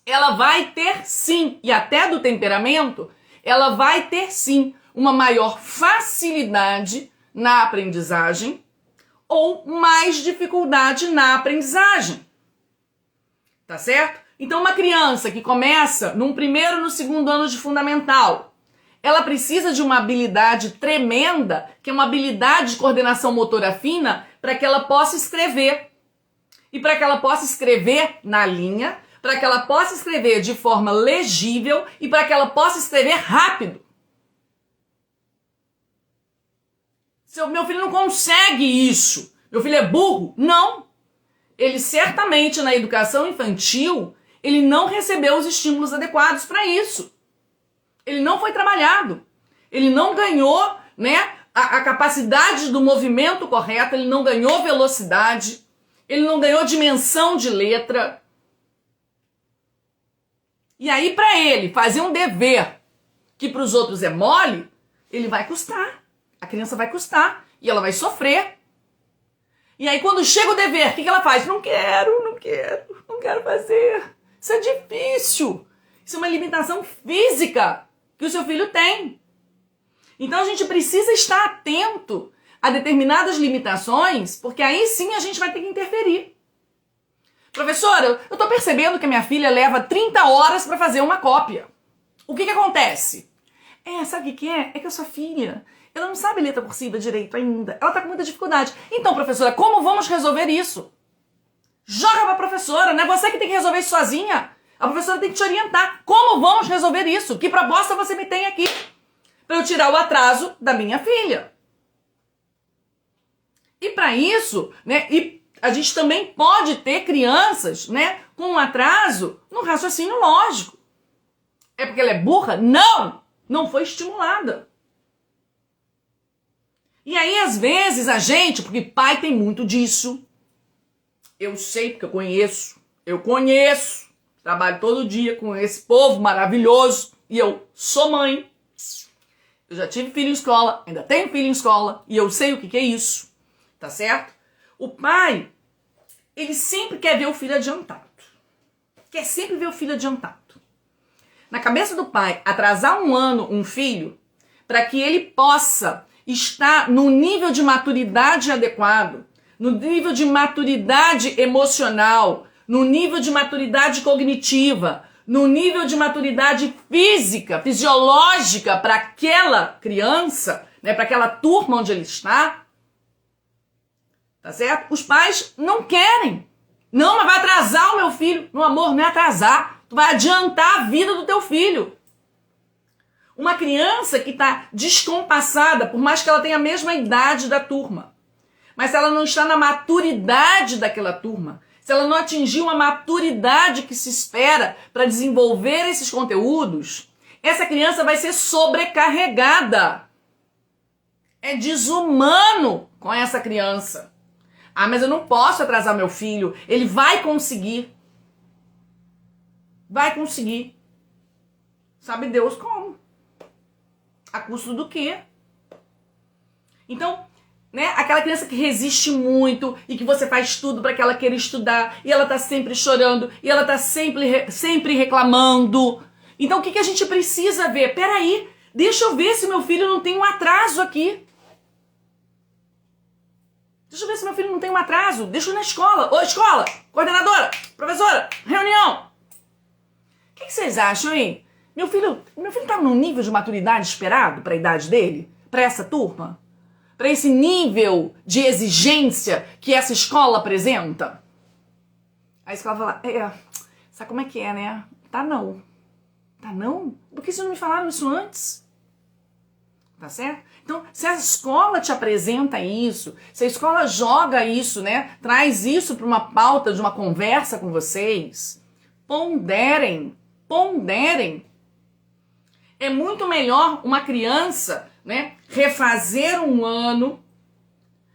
ela vai ter sim, e até do temperamento, ela vai ter sim uma maior facilidade na aprendizagem ou mais dificuldade na aprendizagem. Tá certo? Então, uma criança que começa no primeiro ou no segundo ano de fundamental, ela precisa de uma habilidade tremenda, que é uma habilidade de coordenação motora fina, para que ela possa escrever. E para que ela possa escrever na linha, para que ela possa escrever de forma legível e para que ela possa escrever rápido. Meu filho não consegue isso. Meu filho é burro? Não. Ele certamente na educação infantil, ele não recebeu os estímulos adequados para isso. Ele não foi trabalhado. Ele não ganhou, né, a capacidade do movimento correto, ele não ganhou velocidade, ele não ganhou dimensão de letra. E aí, para ele fazer um dever que para os outros é mole, ele vai custar. A criança vai custar e ela vai sofrer. E aí, quando chega o dever, o que ela faz? Não quero fazer. Isso é difícil. Isso é uma limitação física que o seu filho tem. Então, a gente precisa estar atento a determinadas limitações, porque aí sim a gente vai ter que interferir. Professora, eu tô percebendo que a minha filha leva 30 horas para fazer uma cópia. O que acontece? Sabe o que é? É que a sua filha, ela não sabe letra cursiva direito ainda. Ela tá com muita dificuldade. Então, professora, como vamos resolver isso? Joga pra professora, não é você que tem que resolver isso sozinha. A professora tem que te orientar. Como vamos resolver isso? Que proposta você me tem aqui para eu tirar o atraso da minha filha? E para isso, né, e a gente também pode ter crianças, né, com um atraso no raciocínio lógico. É porque ela é burra? Não! Não foi estimulada. E aí, às vezes, a gente, porque pai tem muito disso, eu sei porque eu conheço, trabalho todo dia com esse povo maravilhoso e eu sou mãe. Eu já tive filho em escola, ainda tenho filho em escola e eu sei o que é isso, tá certo? O pai, ele sempre quer ver o filho adiantado. Quer sempre ver o filho adiantado. Na cabeça do pai, atrasar um ano um filho para que ele possa estar no nível de maturidade adequado, no nível de maturidade emocional, no nível de maturidade cognitiva, no nível de maturidade física, fisiológica para aquela criança, né, para aquela turma onde ele está, tá certo? Os pais não querem. Não, mas vai atrasar o meu filho. Meu amor, não é atrasar. Tu vai adiantar a vida do teu filho. Uma criança que está descompassada, por mais que ela tenha a mesma idade da turma, mas se ela não está na maturidade daquela turma, se ela não atingiu uma maturidade que se espera para desenvolver esses conteúdos, essa criança vai ser sobrecarregada. É desumano com essa criança. Ah, mas eu não posso atrasar meu filho. Ele vai conseguir. Vai conseguir. Sabe Deus como? A custo do quê? Então, né, aquela criança que resiste muito e que você faz tudo para que ela queira estudar e ela tá sempre chorando e ela tá sempre reclamando. Então, o que a gente precisa ver? Peraí, deixa eu ver se meu filho não tem um atraso aqui. Deixa eu ver se meu filho não tem um atraso. Deixa eu ir na escola. Ô, escola, coordenadora, professora, reunião. O que vocês acham, hein? Meu filho tá no nível de maturidade esperado para a idade dele? Para essa turma? Para esse nível de exigência que essa escola apresenta? A escola fala, sabe como é que é, né? Tá não. Tá não? Por que vocês não me falaram isso antes? Tá certo? Então, se a escola te apresenta isso, se a escola joga isso, né? Traz isso para uma pauta de uma conversa com vocês, ponderem. É muito melhor uma criança, né, refazer um ano,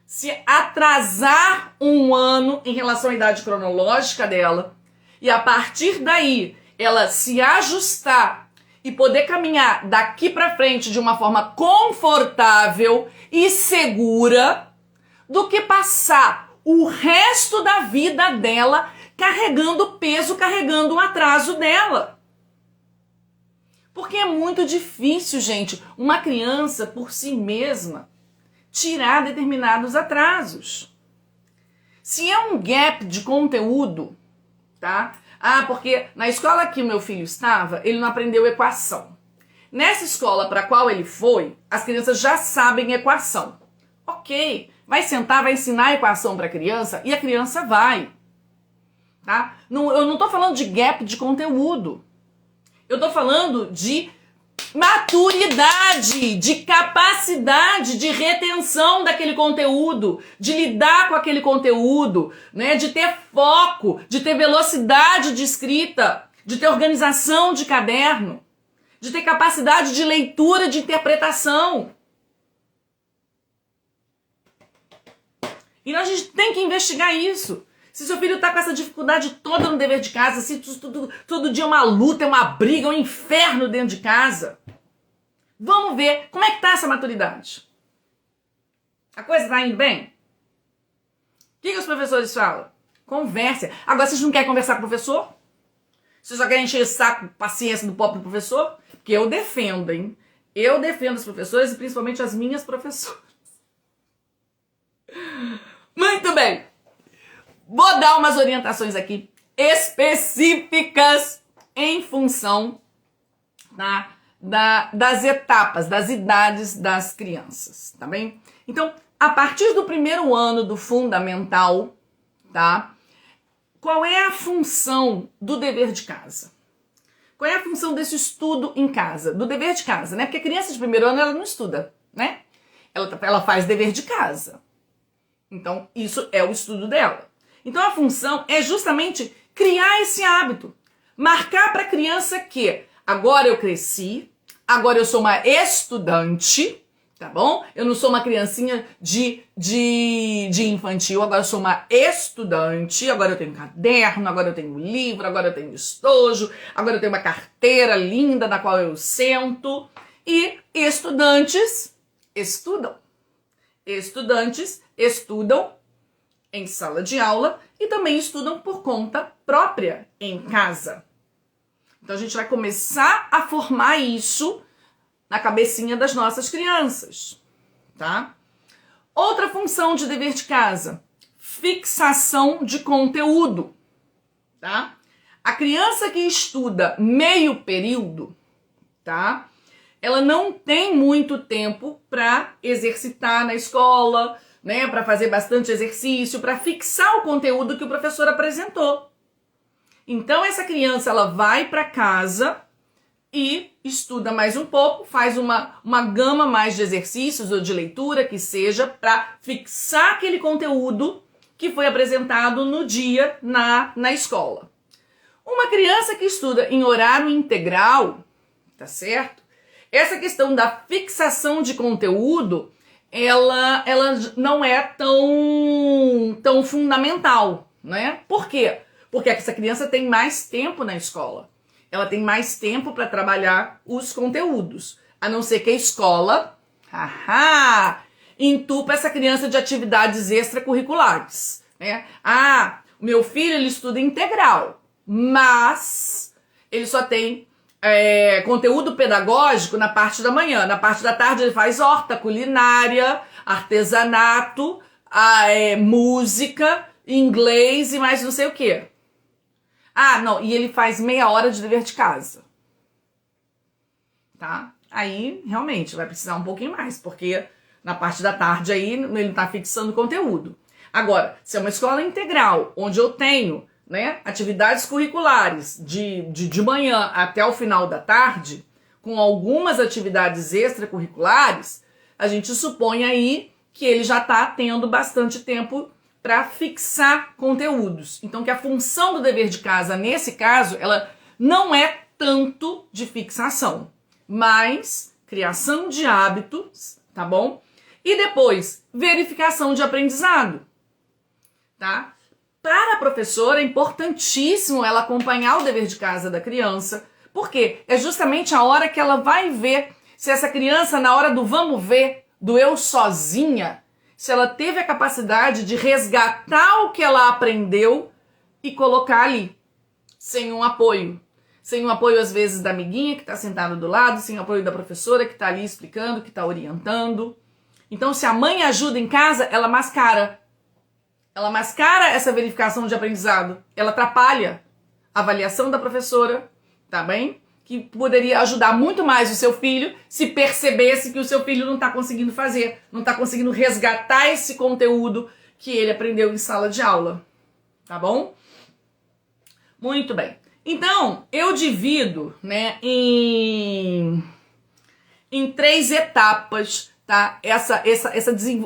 se atrasar um ano em relação à idade cronológica dela, e a partir daí ela se ajustar e poder caminhar daqui para frente de uma forma confortável e segura, do que passar o resto da vida dela carregando peso, carregando o atraso dela. Porque é muito difícil, gente, uma criança por si mesma tirar determinados atrasos. Se é um gap de conteúdo, tá? Ah, porque na escola que o meu filho estava, ele não aprendeu equação. Nessa escola para a qual ele foi, as crianças já sabem equação. Ok, vai sentar, vai ensinar a equação para a criança e a criança vai. Tá? Eu não estou falando de gap de conteúdo. Eu tô falando de maturidade, de capacidade de retenção daquele conteúdo, de lidar com aquele conteúdo, né? De ter foco, de ter velocidade de escrita, de ter organização de caderno, de ter capacidade de leitura, de interpretação. E a gente tem que investigar isso. Se seu filho está com essa dificuldade toda no dever de casa, se todo dia é uma luta, é uma briga, é um inferno dentro de casa, vamos ver como é que está essa maturidade. A coisa está indo bem? O que os professores falam? Conversa. Agora, vocês não querem conversar com o professor? Vocês só querem encher o saco, paciência do próprio professor? Porque eu defendo, hein? Eu defendo os professores e principalmente as minhas professoras. Muito bem. Vou dar umas orientações aqui específicas em função, tá, das etapas, das idades das crianças, tá bem? Então, a partir do primeiro ano do fundamental, tá? Qual é a função do dever de casa? Qual é a função desse estudo em casa? Do dever de casa, né? Porque a criança de primeiro ano, ela não estuda, né? Ela faz dever de casa. Então, isso é o estudo dela. Então, a função é justamente criar esse hábito. Marcar para a criança que agora eu cresci, agora eu sou uma estudante, tá bom? Eu não sou uma criancinha de infantil, agora eu sou uma estudante, agora eu tenho caderno, agora eu tenho livro, agora eu tenho estojo, agora eu tenho uma carteira linda na qual eu sento. E estudantes estudam. Estudantes estudam em sala de aula e também estudam por conta própria em casa. Então a gente vai começar a formar isso na cabecinha das nossas crianças, tá? Outra função de dever de casa, fixação de conteúdo, tá? A criança que estuda meio período, tá? Ela não tem muito tempo para exercitar na escola, né? Para fazer bastante exercício, para fixar o conteúdo que o professor apresentou. Então essa criança ela vai para casa e estuda mais um pouco, faz uma gama mais de exercícios ou de leitura que seja para fixar aquele conteúdo que foi apresentado no dia na escola. Uma criança que estuda em horário integral, tá certo? Essa questão da fixação de conteúdo, ela não é tão fundamental, né? Por quê? Porque essa criança tem mais tempo na escola. Ela tem mais tempo para trabalhar os conteúdos. A não ser que a escola, entupa essa criança de atividades extracurriculares, né? O meu filho ele estuda integral, mas ele só tem conteúdo pedagógico na parte da manhã. Na parte da tarde ele faz horta, culinária, artesanato, música, inglês e mais não sei o quê. E ele faz meia hora de dever de casa. Tá? Aí, realmente, vai precisar um pouquinho mais, porque na parte da tarde aí ele tá fixando conteúdo. Agora, se é uma escola integral, onde eu tenho, né, atividades curriculares de manhã até o final da tarde, com algumas atividades extracurriculares, a gente supõe aí que ele já está tendo bastante tempo para fixar conteúdos. Então, que a função do dever de casa, nesse caso, ela não é tanto de fixação, mas criação de hábitos, tá bom? E depois, verificação de aprendizado, tá? Para a professora é importantíssimo ela acompanhar o dever de casa da criança, porque é justamente a hora que ela vai ver se essa criança, na hora do vamos ver, do eu sozinha, se ela teve a capacidade de resgatar o que ela aprendeu e colocar ali, sem um apoio. Sem o apoio, às vezes, da amiguinha que está sentada do lado, sem o apoio da professora que está ali explicando, que está orientando. Então, se a mãe ajuda em casa, ela mascara. Ela mascara essa verificação de aprendizado. Ela atrapalha a avaliação da professora, tá bem? Que poderia ajudar muito mais o seu filho se percebesse que o seu filho não está conseguindo fazer, não está conseguindo resgatar esse conteúdo que ele aprendeu em sala de aula, tá bom? Muito bem. Então, eu divido, né, em 3 etapas, tá?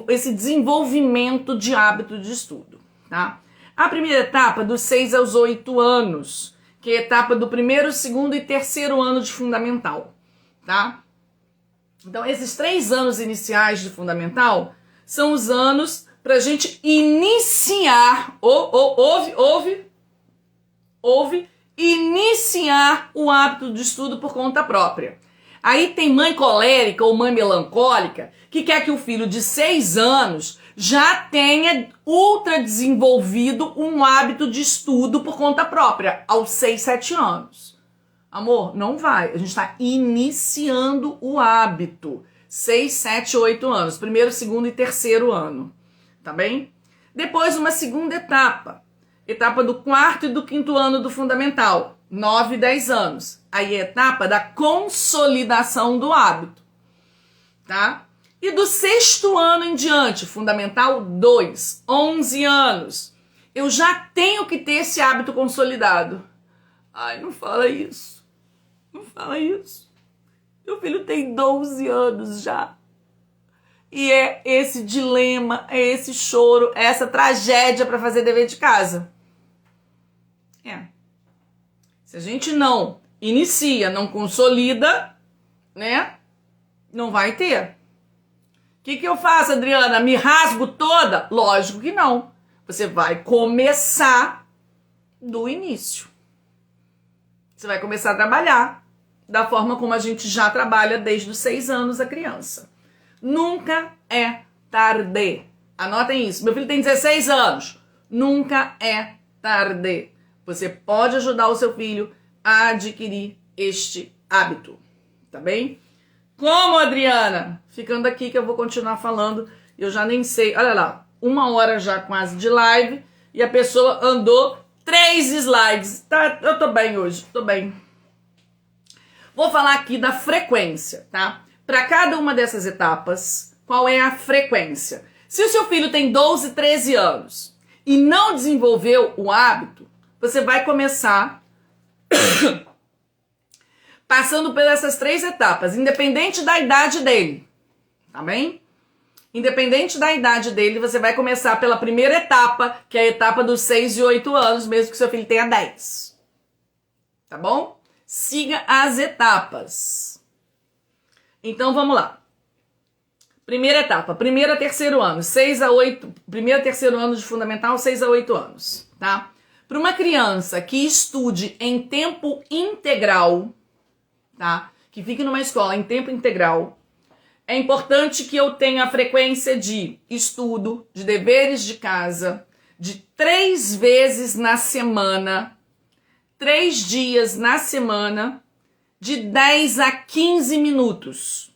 Esse desenvolvimento de hábito de estudo, tá? A primeira etapa, dos 6 aos 8 anos, que é a etapa do primeiro, segundo e terceiro ano de fundamental, tá? Então, esses 3 anos iniciais de fundamental são os anos para a gente iniciar, iniciar o hábito de estudo por conta própria. Aí tem mãe colérica ou mãe melancólica que quer que o filho de 6 anos já tenha ultra desenvolvido um hábito de estudo por conta própria aos 6, 7 anos. Amor, não vai. A gente está iniciando o hábito. 6, 7, 8 anos. Primeiro, segundo e terceiro ano. Tá bem? Depois, uma segunda etapa. Etapa do 4º e do 5º ano do fundamental. 9, 10 anos. Aí é a etapa da consolidação do hábito, tá? E do 6º ano em diante, Fundamental 2, 11 anos, eu já tenho que ter esse hábito consolidado. Ai, não fala isso. Não fala isso. Meu filho tem 12 anos já. E é esse dilema, é esse choro, é essa tragédia para fazer dever de casa. Se a gente não inicia, não consolida, né? Não vai ter. O que eu faço, Adriana? Me rasgo toda? Lógico que não. Você vai começar do início. Você vai começar a trabalhar da forma como a gente já trabalha desde os 6 anos a criança. Nunca é tarde. Anotem isso. Meu filho tem 16 anos. Nunca é tarde. Você pode ajudar o seu filho a adquirir este hábito. Tá bem? Como, Adriana? Ficando aqui que eu vou continuar falando. Eu já nem sei. Olha lá. 1 hora já quase de live. E a pessoa andou 3 slides. Tá, eu tô bem hoje. Tô bem. Vou falar aqui da frequência, tá? Para cada uma dessas etapas, qual é a frequência? Se o seu filho tem 12, 13 anos e não desenvolveu o hábito, você vai começar passando por essas 3 etapas, independente da idade dele, tá bem? Independente da idade dele, você vai começar pela primeira etapa, que é a etapa dos 6 e 8 anos, mesmo que seu filho tenha 10. Tá bom? Siga as etapas. Então, vamos lá. Primeira etapa, 1º a 3º ano, 6 a 8, 1º a 3º ano de fundamental, 6 a 8 anos, tá? Para uma criança que estude em tempo integral, tá? Que fique numa escola em tempo integral, é importante que eu tenha a frequência de estudo, de deveres de casa, de 3 vezes na semana, 3 dias na semana, de 10 a 15 minutos.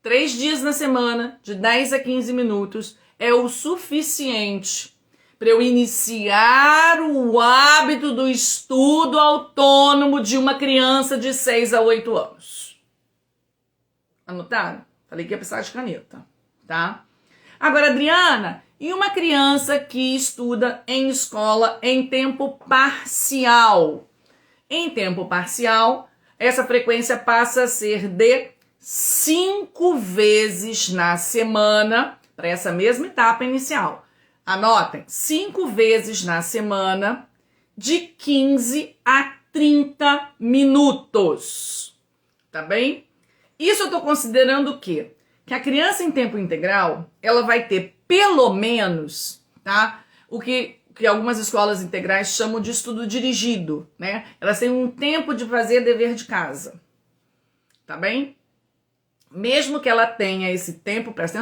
3 dias na semana, de 10 a 15 minutos, é o suficiente para eu iniciar o hábito do estudo autônomo de uma criança de 6 a 8 anos. Anotaram? Falei que ia precisar de caneta, tá? Agora, Adriana, e uma criança que estuda em escola em tempo parcial? Em tempo parcial, essa frequência passa a ser de 5 vezes na semana para essa mesma etapa inicial. Anotem, 5 vezes na semana, de 15 a 30 minutos. Tá bem? Isso eu estou considerando o quê? Que a criança em tempo integral, ela vai ter pelo menos, tá? O que algumas escolas integrais chamam de estudo dirigido, né? Elas têm um tempo de fazer dever de casa. Tá bem? Mesmo que ela tenha esse tempo, presta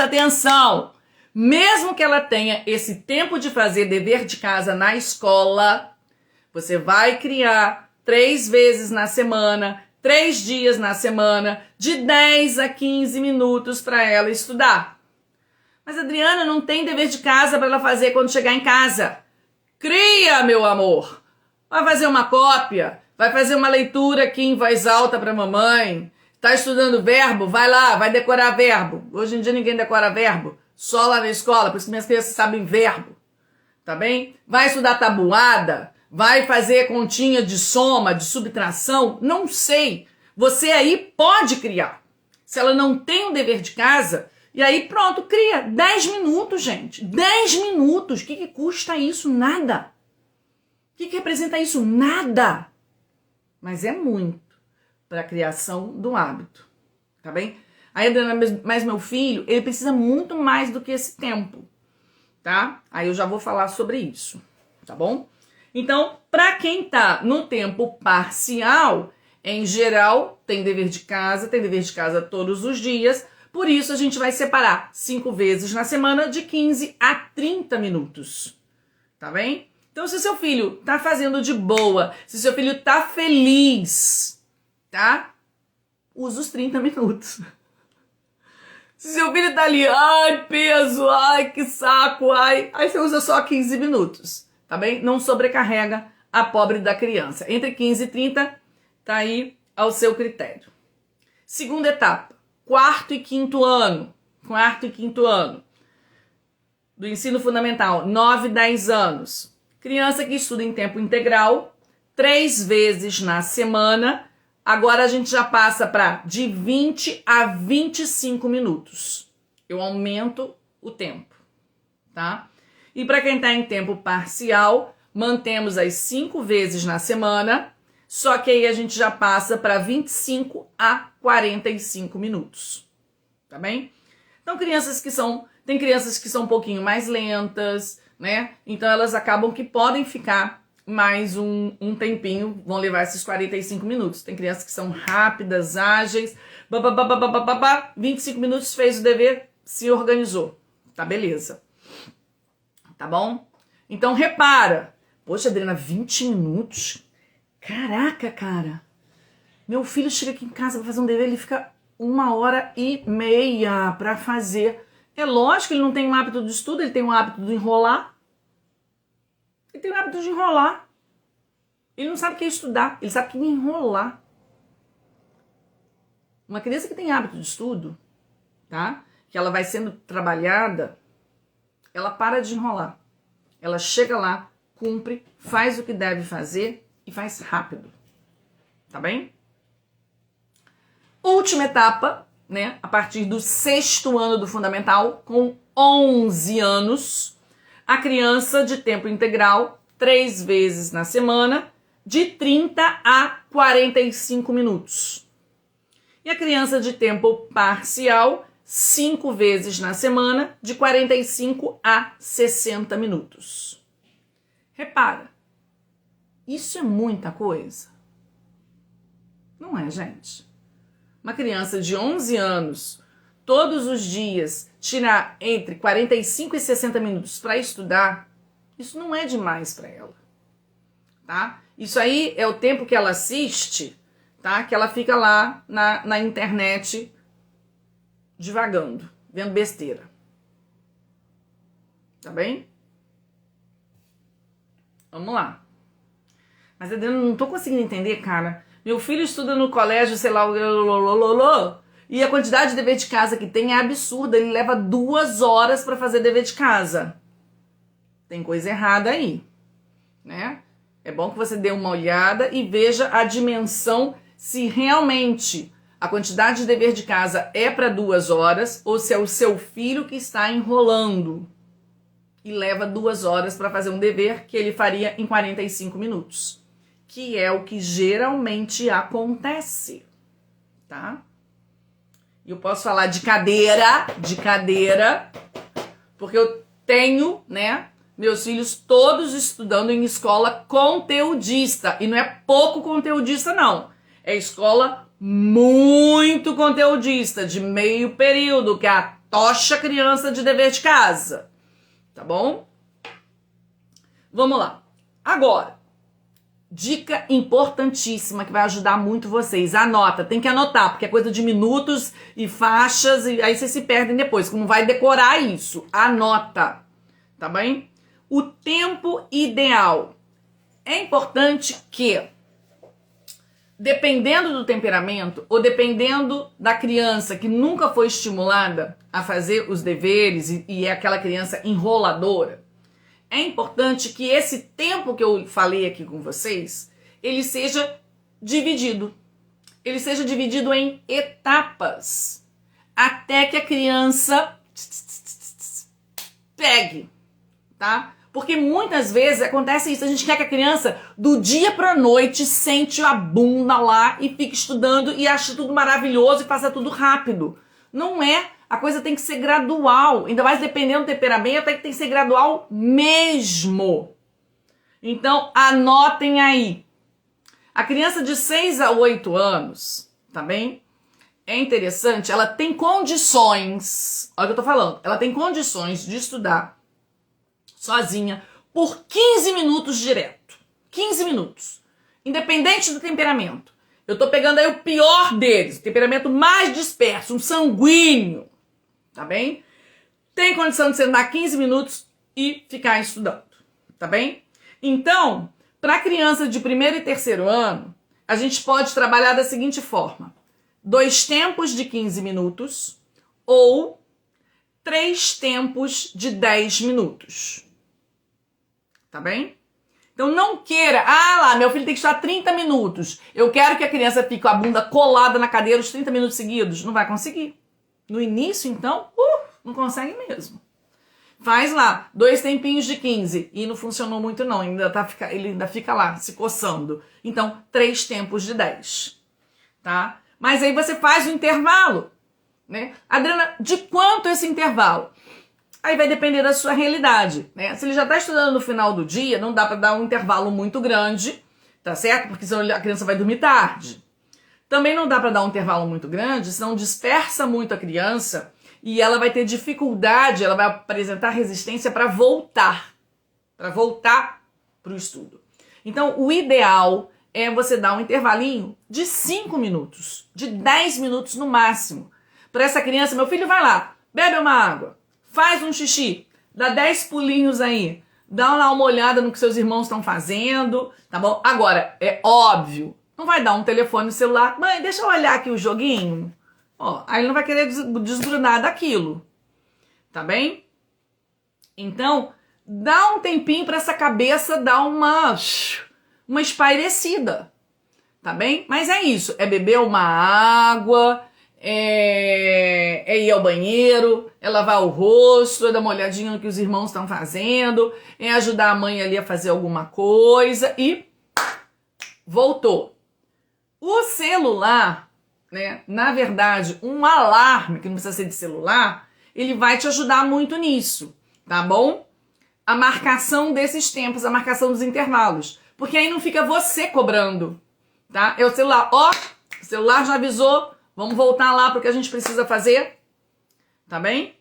atenção! Mesmo que ela tenha esse tempo de fazer dever de casa na escola, você vai criar 3 vezes na semana, 3 dias na semana, de 10 a 15 minutos para ela estudar. Mas, Adriana, não tem dever de casa para ela fazer quando chegar em casa. Cria, meu amor! Vai fazer uma cópia, vai fazer uma leitura aqui em voz alta para mamãe. Tá estudando verbo? Vai lá, vai decorar verbo. Hoje em dia ninguém decora verbo. Só lá na escola, por isso que minhas crianças sabem verbo, tá bem? Vai estudar tabuada, vai fazer continha de soma, de subtração, não sei. Você aí pode criar. Se ela não tem um dever de casa, e aí pronto, cria. 10 minutos, gente. 10 minutos. O que custa isso? Nada. O que representa isso? Nada. Mas é muito para a criação do hábito, tá bem? Aí, mas meu filho, ele precisa muito mais do que esse tempo, tá? Aí eu já vou falar sobre isso, tá bom? Então, para quem tá no tempo parcial, em geral, tem dever de casa todos os dias, por isso a gente vai separar 5 vezes na semana de 15 a 30 minutos, tá bem? Então, se seu filho tá fazendo de boa, se seu filho tá feliz, tá? Usa os 30 minutos. Se seu filho tá ali, ai, peso, ai, que saco, ai, aí você usa só 15 minutos, tá bem? Não sobrecarrega a pobre da criança. Entre 15 e 30, tá aí ao seu critério. Segunda etapa, quarto e quinto ano do ensino fundamental, 9 e 10 anos. Criança que estuda em tempo integral, 3 vezes na semana. Agora a gente já passa para de 20 a 25 minutos. Eu aumento o tempo, tá? E para quem está em tempo parcial, mantemos as 5 vezes na semana, só que aí a gente já passa para 25 a 45 minutos, tá bem? Então, tem crianças que são um pouquinho mais lentas, né? Então, elas acabam que podem ficar mais um tempinho, vão levar esses 45 minutos. Tem crianças que são rápidas, ágeis, 25 minutos, fez o dever, se organizou, tá beleza. Tá bom? Então, repara. Poxa, Adriana, 20 minutos? Caraca, cara. Meu filho chega aqui em casa para fazer um dever, ele fica 1h30 para fazer. É lógico que ele não tem um hábito de estudo, ele tem um hábito de enrolar. Ele tem um hábito de enrolar. Ele não sabe o que é estudar, ele sabe o que é enrolar. Uma criança que tem hábito de estudo, tá? Que ela vai sendo trabalhada, ela para de enrolar. Ela chega lá, cumpre, faz o que deve fazer e faz rápido. Tá bem? Última etapa, né? A partir do 6º ano do fundamental, com 11 anos, a criança de tempo integral, 3 vezes na semana, de 30 a 45 minutos. E a criança de tempo parcial, 5 vezes na semana, de 45 a 60 minutos. Repara, isso é muita coisa? Não é, gente? Uma criança de 11 anos, todos os dias, tirar entre 45 e 60 minutos para estudar, isso não é demais para ela, tá? Isso aí é o tempo que ela assiste, tá? Que ela fica lá na internet divagando, vendo besteira. Tá bem? Vamos lá. Mas Adriana, não tô conseguindo entender, cara. Meu filho estuda no colégio, sei lá, e a quantidade de dever de casa que tem é absurda. Ele leva 2 horas para fazer dever de casa. Tem coisa errada aí, né? É bom que você dê uma olhada e veja a dimensão, se realmente a quantidade de dever de casa é para 2 horas ou se é o seu filho que está enrolando e leva 2 horas para fazer um dever que ele faria em 45 minutos, que é o que geralmente acontece, tá? E eu posso falar de cadeira, porque eu tenho, né, meus filhos todos estudando em escola conteudista, e não é pouco conteudista não, é escola muito conteudista, de meio período, que atocha a criança de dever de casa, tá bom? Vamos lá. Agora, dica importantíssima que vai ajudar muito vocês. Anota, tem que anotar, porque é coisa de minutos e faixas, e aí vocês se perdem depois, não vai decorar isso. Anota, tá bem? O tempo ideal. É importante que, dependendo do temperamento, ou dependendo da criança que nunca foi estimulada a fazer os deveres e é aquela criança enroladora, é importante que esse tempo que eu falei aqui com vocês, ele seja dividido. Ele seja dividido em etapas, até que a criança pegue, tá? Porque muitas vezes acontece isso, a gente quer que a criança do dia pra noite sente a bunda lá e fique estudando e ache tudo maravilhoso e faça tudo rápido. Não é. A coisa tem que ser gradual, ainda mais dependendo do temperamento, tem que ser gradual mesmo. Então, anotem aí. A criança de 6 a 8 anos, tá bem? É interessante, ela tem condições, olha o que eu tô falando, ela tem condições de estudar sozinha por 15 minutos direto. 15 minutos. Independente do temperamento. Eu tô pegando aí o pior deles, o temperamento mais disperso, um sanguíneo. Tá bem? Tem condição de sentar 15 minutos e ficar estudando, tá bem? Então, Para criança de primeiro e terceiro ano, a gente pode trabalhar da seguinte forma: 2 tempos de 15 minutos ou 3 tempos de 10 minutos. Tá bem? Então não queira, meu filho tem que estudar 30 minutos. Eu quero que a criança fique com a bunda colada na cadeira os 30 minutos seguidos. Não vai conseguir. No início, então, não consegue mesmo. Faz lá, 2 tempinhos de 15. E não funcionou muito não, ele ainda fica lá, se coçando. Então, 3 tempos de 10. Tá? Mas aí você faz o intervalo. Né? Adriana, de quanto esse intervalo? Aí vai depender da sua realidade, né? Se ele já está estudando no final do dia, não dá para dar um intervalo muito grande, tá certo? Porque senão a criança vai dormir tarde. Também não dá para dar um intervalo muito grande, senão dispersa muito a criança e ela vai ter dificuldade, ela vai apresentar resistência para voltar para o estudo. Então, o ideal é você dar um intervalinho de 5 minutos, de 10 minutos no máximo. Para essa criança, meu filho vai lá, bebe uma água, faz um xixi, dá 10 pulinhos aí, dá uma olhada no que seus irmãos estão fazendo, tá bom? Agora, é óbvio, não vai dar um telefone no celular, mãe, deixa eu olhar aqui o joguinho. Aí ele não vai querer desgrudar daquilo, tá bem? Então, dá um tempinho para essa cabeça dar uma espairecida, tá bem? Mas é isso, é beber uma água, é ir ao banheiro, é lavar o rosto, é dar uma olhadinha no que os irmãos estão fazendo, é ajudar a mãe ali a fazer alguma coisa e voltou. O celular, né, na verdade, um alarme, que não precisa ser de celular, ele vai te ajudar muito nisso, tá bom? A marcação desses tempos, a marcação dos intervalos, porque aí não fica você cobrando, tá? É o celular, o celular já avisou, vamos voltar lá para o que a gente precisa fazer, tá bem?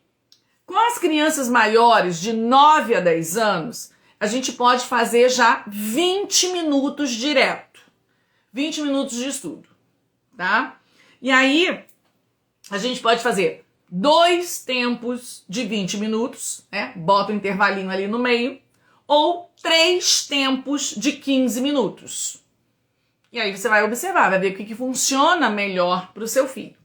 Com as crianças maiores, de 9 a 10 anos, a gente pode fazer já 20 minutos direto. 20 minutos de estudo, tá? E aí, a gente pode fazer 2 tempos de 20 minutos, né? Bota um intervalinho ali no meio, ou 3 tempos de 15 minutos. E aí você vai observar, vai ver o que funciona melhor para o seu filho.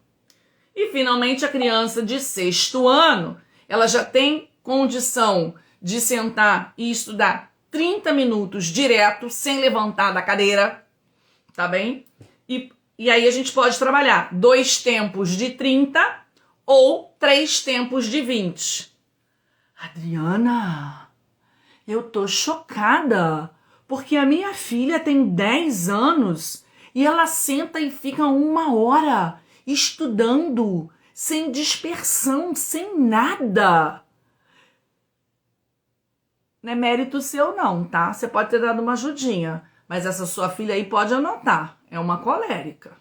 E finalmente a criança de 6º ano, ela já tem condição de sentar e estudar 30 minutos direto, sem levantar da cadeira, tá bem? E aí a gente pode trabalhar 2 tempos de 30 ou 3 tempos de 20. Adriana, eu tô chocada. Porque a minha filha tem 10 anos e ela senta e fica 1 hora estudando, sem dispersão, sem nada. Não é mérito seu não, tá? Você pode ter dado uma ajudinha, mas essa sua filha aí pode anotar. É uma colérica.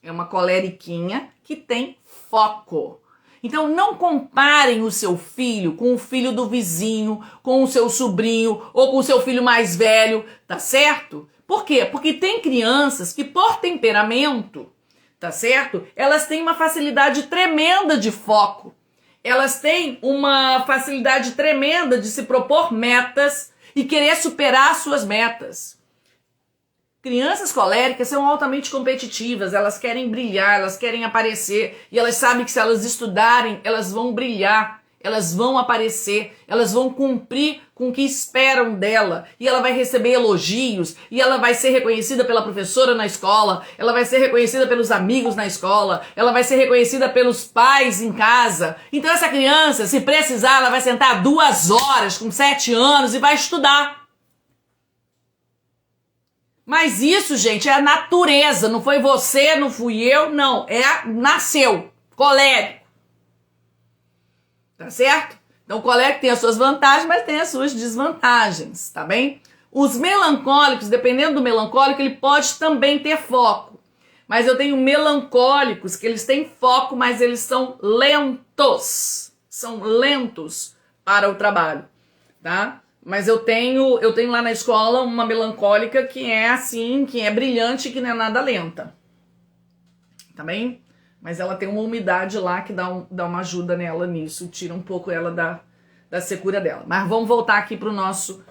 É uma coleriquinha que tem foco. Então não comparem o seu filho com o filho do vizinho, com o seu sobrinho ou com o seu filho mais velho, tá certo? Por quê? Porque tem crianças que por temperamento, tá certo? Elas têm uma facilidade tremenda de foco. Elas têm uma facilidade tremenda de se propor metas e querer superar suas metas. Crianças coléricas são altamente competitivas, elas querem brilhar, elas querem aparecer e elas sabem que se elas estudarem, elas vão brilhar, elas vão aparecer, elas vão cumprir com o que esperam dela e ela vai receber elogios e ela vai ser reconhecida pela professora na escola, ela vai ser reconhecida pelos amigos na escola, ela vai ser reconhecida pelos pais em casa. Então essa criança, se precisar, ela vai sentar 2 horas com 7 anos e vai estudar. Mas isso, gente, é a natureza, não foi você, não fui eu, não, nasceu, colérico, tá certo? Então o colérico tem as suas vantagens, mas tem as suas desvantagens, tá bem? Os melancólicos, dependendo do melancólico, ele pode também ter foco, mas eu tenho melancólicos que eles têm foco, mas eles são lentos para o trabalho, tá? Mas eu tenho lá na escola uma melancólica que é assim, que é brilhante, que não é nada lenta. Tá bem? Mas ela tem uma umidade lá que dá uma ajuda nela nisso, tira um pouco ela da secura dela. Mas vamos voltar aqui pro nosso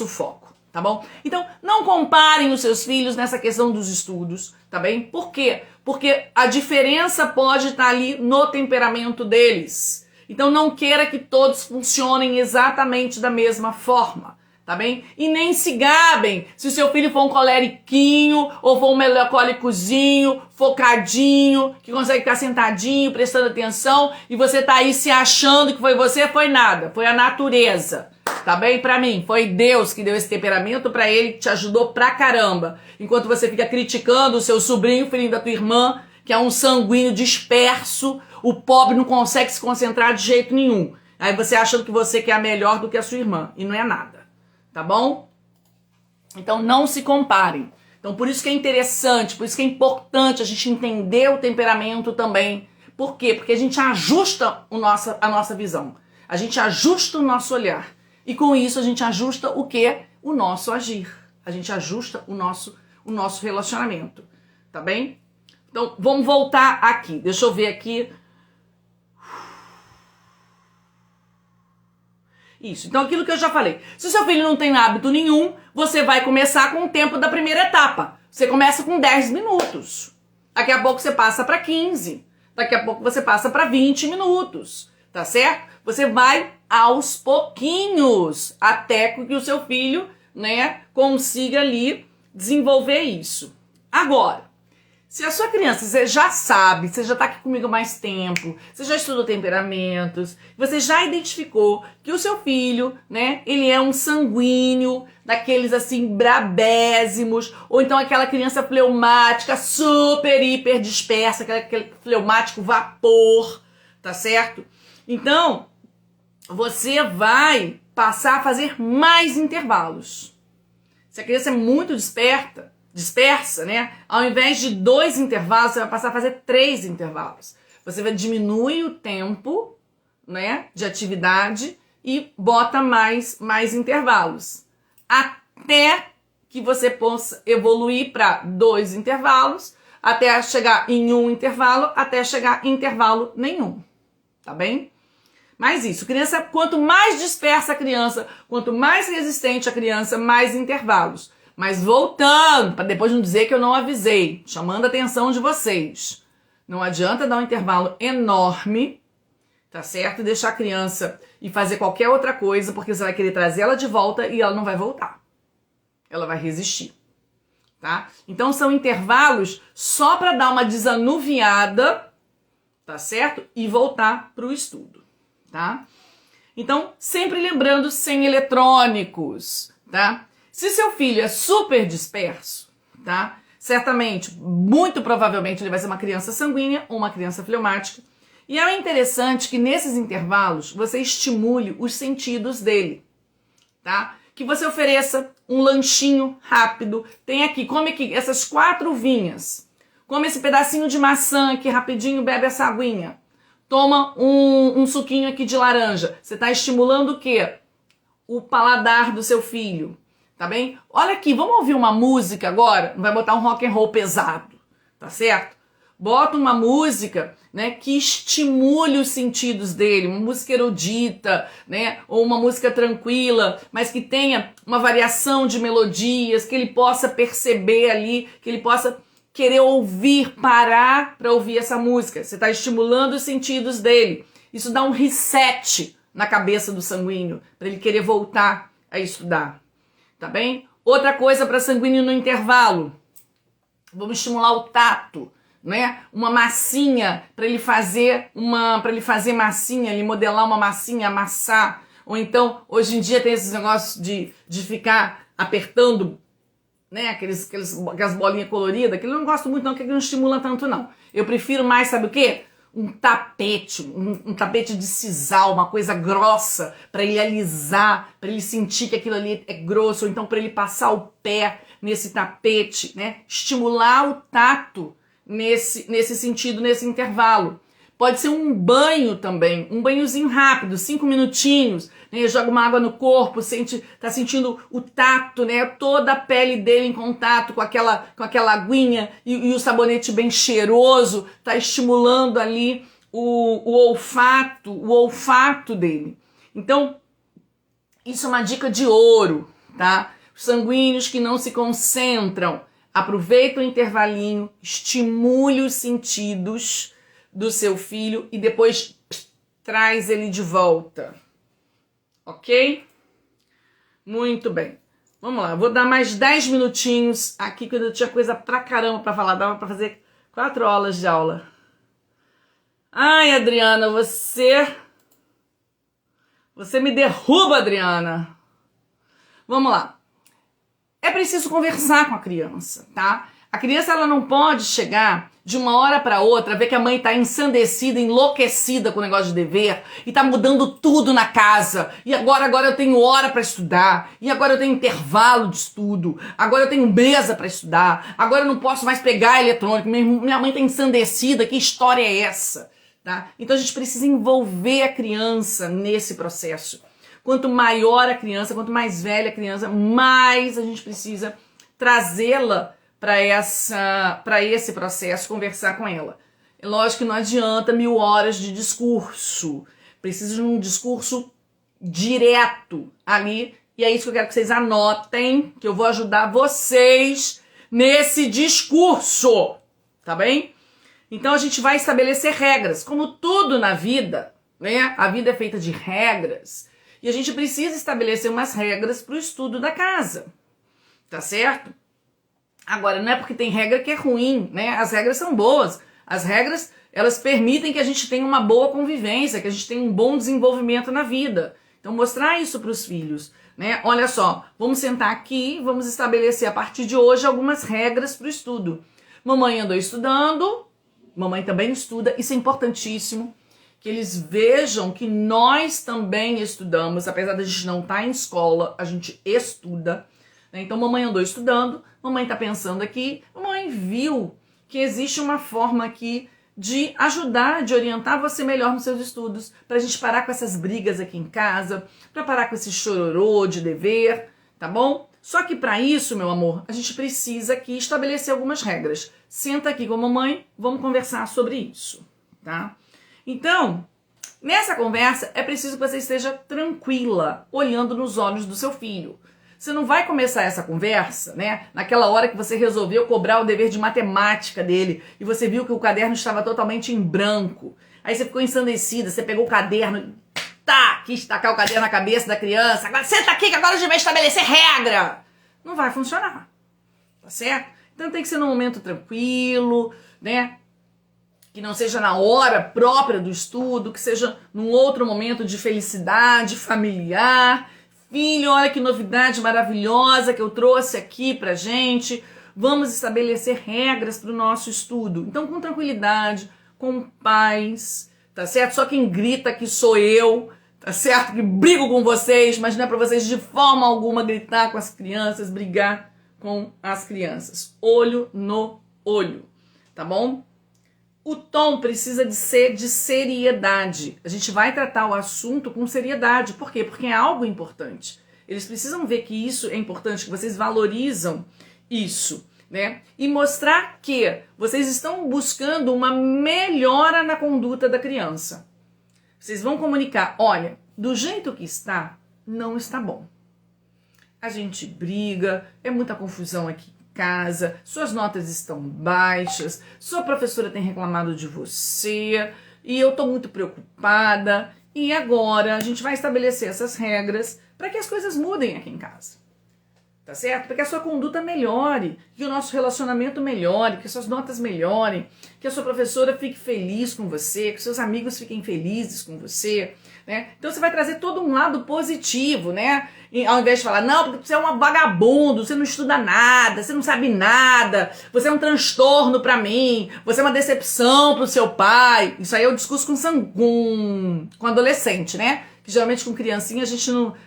foco. tá bom? Então, não comparem os seus filhos nessa questão dos estudos, tá bem? Por quê? Porque a diferença pode estar ali no temperamento deles. Então, não queira que todos funcionem exatamente da mesma forma, tá bem? E nem se gabem se o seu filho for um coleriquinho, ou for um melancólicozinho, focadinho, que consegue ficar sentadinho, prestando atenção, e você tá aí se achando que foi você, foi nada, foi a natureza. Tá bem? Pra mim, foi Deus que deu esse temperamento pra ele, que te ajudou pra caramba. Enquanto você fica criticando o seu sobrinho, filhinho da tua irmã, que é um sanguíneo disperso, o pobre não consegue se concentrar de jeito nenhum. Aí você achando que você que é melhor do que a sua irmã, e não é nada. Tá bom? Então não se comparem. Então por isso que é interessante, por isso que é importante a gente entender o temperamento também. Por quê? Porque a gente ajusta a nossa visão. A gente ajusta o nosso olhar. E com isso a gente ajusta o quê? O nosso agir. A gente ajusta o nosso relacionamento. Tá bem? Então vamos voltar aqui. Deixa eu ver aqui. Isso. Então aquilo que eu já falei. Se o seu filho não tem hábito nenhum, você vai começar com o tempo da primeira etapa. Você começa com 10 minutos. Daqui a pouco você passa para 15. Daqui a pouco você passa para 20 minutos. Tá certo? Você vai aos pouquinhos, até que o seu filho, né, consiga ali desenvolver isso. Agora, se a sua criança, você já sabe, você já está aqui comigo há mais tempo, você já estudou temperamentos, você já identificou que o seu filho, né, ele é um sanguíneo, daqueles assim brabésimos, ou então aquela criança fleumática super hiper dispersa, aquele fleumático vapor, tá certo? Então, você vai passar a fazer mais intervalos. Se a criança é muito dispersa, né? Ao invés de 2 intervalos, você vai passar a fazer 3 intervalos. Você vai diminuir o tempo, né, de atividade e bota mais intervalos. Até que você possa evoluir para 2 intervalos, até chegar em 1 intervalo, até chegar em intervalo nenhum. Tá bem? Mas isso, criança, quanto mais dispersa a criança, quanto mais resistente a criança, mais intervalos. Mas voltando, para depois não dizer que eu não avisei, chamando a atenção de vocês. Não adianta dar um intervalo enorme, tá certo? E deixar a criança e fazer qualquer outra coisa, porque você vai querer trazer ela de volta e ela não vai voltar. Ela vai resistir, tá? Então são intervalos só para dar uma desanuviada, tá certo? E voltar para o estudo, tá? Então, sempre lembrando, sem eletrônicos, tá? Se seu filho é super disperso, tá? Certamente, muito provavelmente, ele vai ser uma criança sanguínea ou uma criança fleumática. E é interessante que nesses intervalos você estimule os sentidos dele, tá? Que você ofereça um lanchinho rápido. Tem aqui, come aqui essas 4 uvinhas. Come esse pedacinho de maçã aqui rapidinho, bebe essa aguinha. Toma um suquinho aqui de laranja. Você está estimulando o quê? O paladar do seu filho. Tá bem? Olha aqui, vamos ouvir uma música agora? Não vai botar um rock and roll pesado, tá certo? Bota uma música, né, que estimule os sentidos dele, uma música erudita, né, ou uma música tranquila, mas que tenha uma variação de melodias, que ele possa perceber ali, que ele possa querer ouvir, parar para ouvir essa música. Você está estimulando os sentidos dele. Isso dá um reset na cabeça do sanguíneo, para ele querer voltar a estudar. Tá bem? Outra coisa para sanguíneo no intervalo. Vamos estimular o tato, né? Uma massinha para ele fazer massinha, ele modelar uma massinha, amassar. Ou então, hoje em dia tem esses negócios de ficar apertando, né? Aquelas bolinhas coloridas. Aquilo eu não gosto muito não, que não estimula tanto não. Eu prefiro mais, sabe o quê? Um tapete, um tapete de sisal, uma coisa grossa, para ele alisar, para ele sentir que aquilo ali é grosso, ou então para ele passar o pé nesse tapete, né? Estimular o tato nesse sentido, nesse intervalo. Pode ser um banho também, um banhozinho rápido, 5 minutinhos, né? Joga uma água no corpo, tá sentindo o tato, né? Toda a pele dele em contato com aquela aguinha e o sabonete bem cheiroso, tá estimulando ali o olfato dele. Então, isso é uma dica de ouro, tá? sanguíneos que não se concentram. Aproveita o intervalinho, estimule os sentidos do seu filho e depois traz ele de volta. Ok? Muito bem. Vamos lá, vou dar mais 10 minutinhos aqui, que eu tinha coisa pra caramba pra falar. Dava pra fazer 4 aulas de aula. Ai, Adriana, você me derruba, Adriana. Vamos lá. É preciso conversar com a criança, tá? A criança, ela não pode chegar de uma hora para outra, ver que a mãe tá ensandecida, enlouquecida com o negócio de dever e tá mudando tudo na casa. E agora eu tenho hora para estudar, e agora eu tenho intervalo de estudo, agora eu tenho mesa para estudar, agora eu não posso mais pegar eletrônico, minha mãe tá ensandecida, que história é essa? Tá? Então a gente precisa envolver a criança nesse processo. Quanto maior a criança, quanto mais velha a criança, mais a gente precisa trazê-la para esse processo, conversar com ela. É lógico que não adianta 1000 horas de discurso. Precisa de um discurso direto ali. E é isso que eu quero que vocês anotem, que eu vou ajudar vocês nesse discurso. Tá bem? Então a gente vai estabelecer regras. Como tudo na vida, né? A vida é feita de regras. E a gente precisa estabelecer umas regras para o estudo da casa, tá certo? Agora, não é porque tem regra que é ruim, né? As regras são boas. As regras, elas permitem que a gente tenha uma boa convivência, que a gente tenha um bom desenvolvimento na vida. Então, mostrar isso para os filhos, né? Olha só, vamos sentar aqui, vamos estabelecer a partir de hoje algumas regras para o estudo. Mamãe andou estudando, mamãe também estuda, isso é importantíssimo. Que eles vejam que nós também estudamos, apesar da gente não estar em escola, a gente estuda. Né? Então, mamãe andou estudando, mamãe está pensando aqui, mamãe viu que existe uma forma aqui de ajudar, de orientar você melhor nos seus estudos, para a gente parar com essas brigas aqui em casa, para parar com esse chororô de dever, tá bom? Só que para isso, meu amor, a gente precisa aqui estabelecer algumas regras. Senta aqui com a mamãe, vamos conversar sobre isso, tá? Então, nessa conversa, é preciso que você esteja tranquila, olhando nos olhos do seu filho. Você não vai começar essa conversa, né? Naquela hora que você resolveu cobrar o dever de matemática dele e você viu que o caderno estava totalmente em branco. Aí você ficou ensandecida, você pegou o caderno, quis tacar o caderno na cabeça da criança. Agora senta aqui que agora a gente vai estabelecer regra. Não vai funcionar, tá certo? Então tem que ser num momento tranquilo, né? Que não seja na hora própria do estudo, que seja num outro momento de felicidade familiar. Filho, olha que novidade maravilhosa que eu trouxe aqui pra gente. Vamos estabelecer regras para o nosso estudo. Então, com tranquilidade, com paz, tá certo? Só quem grita aqui sou eu, tá certo? Que brigo com vocês, mas não é para vocês de forma alguma gritar com as crianças, brigar com as crianças. Olho no olho, tá bom? O tom precisa de ser de seriedade. A gente vai tratar o assunto com seriedade. Por quê? Porque é algo importante. Eles precisam ver que isso é importante, que vocês valorizam isso, né? E mostrar que vocês estão buscando uma melhora na conduta da criança. Vocês vão comunicar, olha, do jeito que está, não está bom. A gente briga, é muita confusão aqui. Casa, suas notas estão baixas, sua professora tem reclamado de você e eu tô muito preocupada. E agora a gente vai estabelecer essas regras para que as coisas mudem aqui em casa, tá certo? Para que a sua conduta melhore, que o nosso relacionamento melhore, que suas notas melhorem, que a sua professora fique feliz com você, que seus amigos fiquem felizes com você, né? Então você vai trazer todo um lado positivo, né? E ao invés de falar, não, porque você é um vagabundo, você não estuda nada, você não sabe nada, você é um transtorno pra mim, você é uma decepção pro seu pai. Isso aí é o discurso com adolescente, né? Que geralmente com criancinha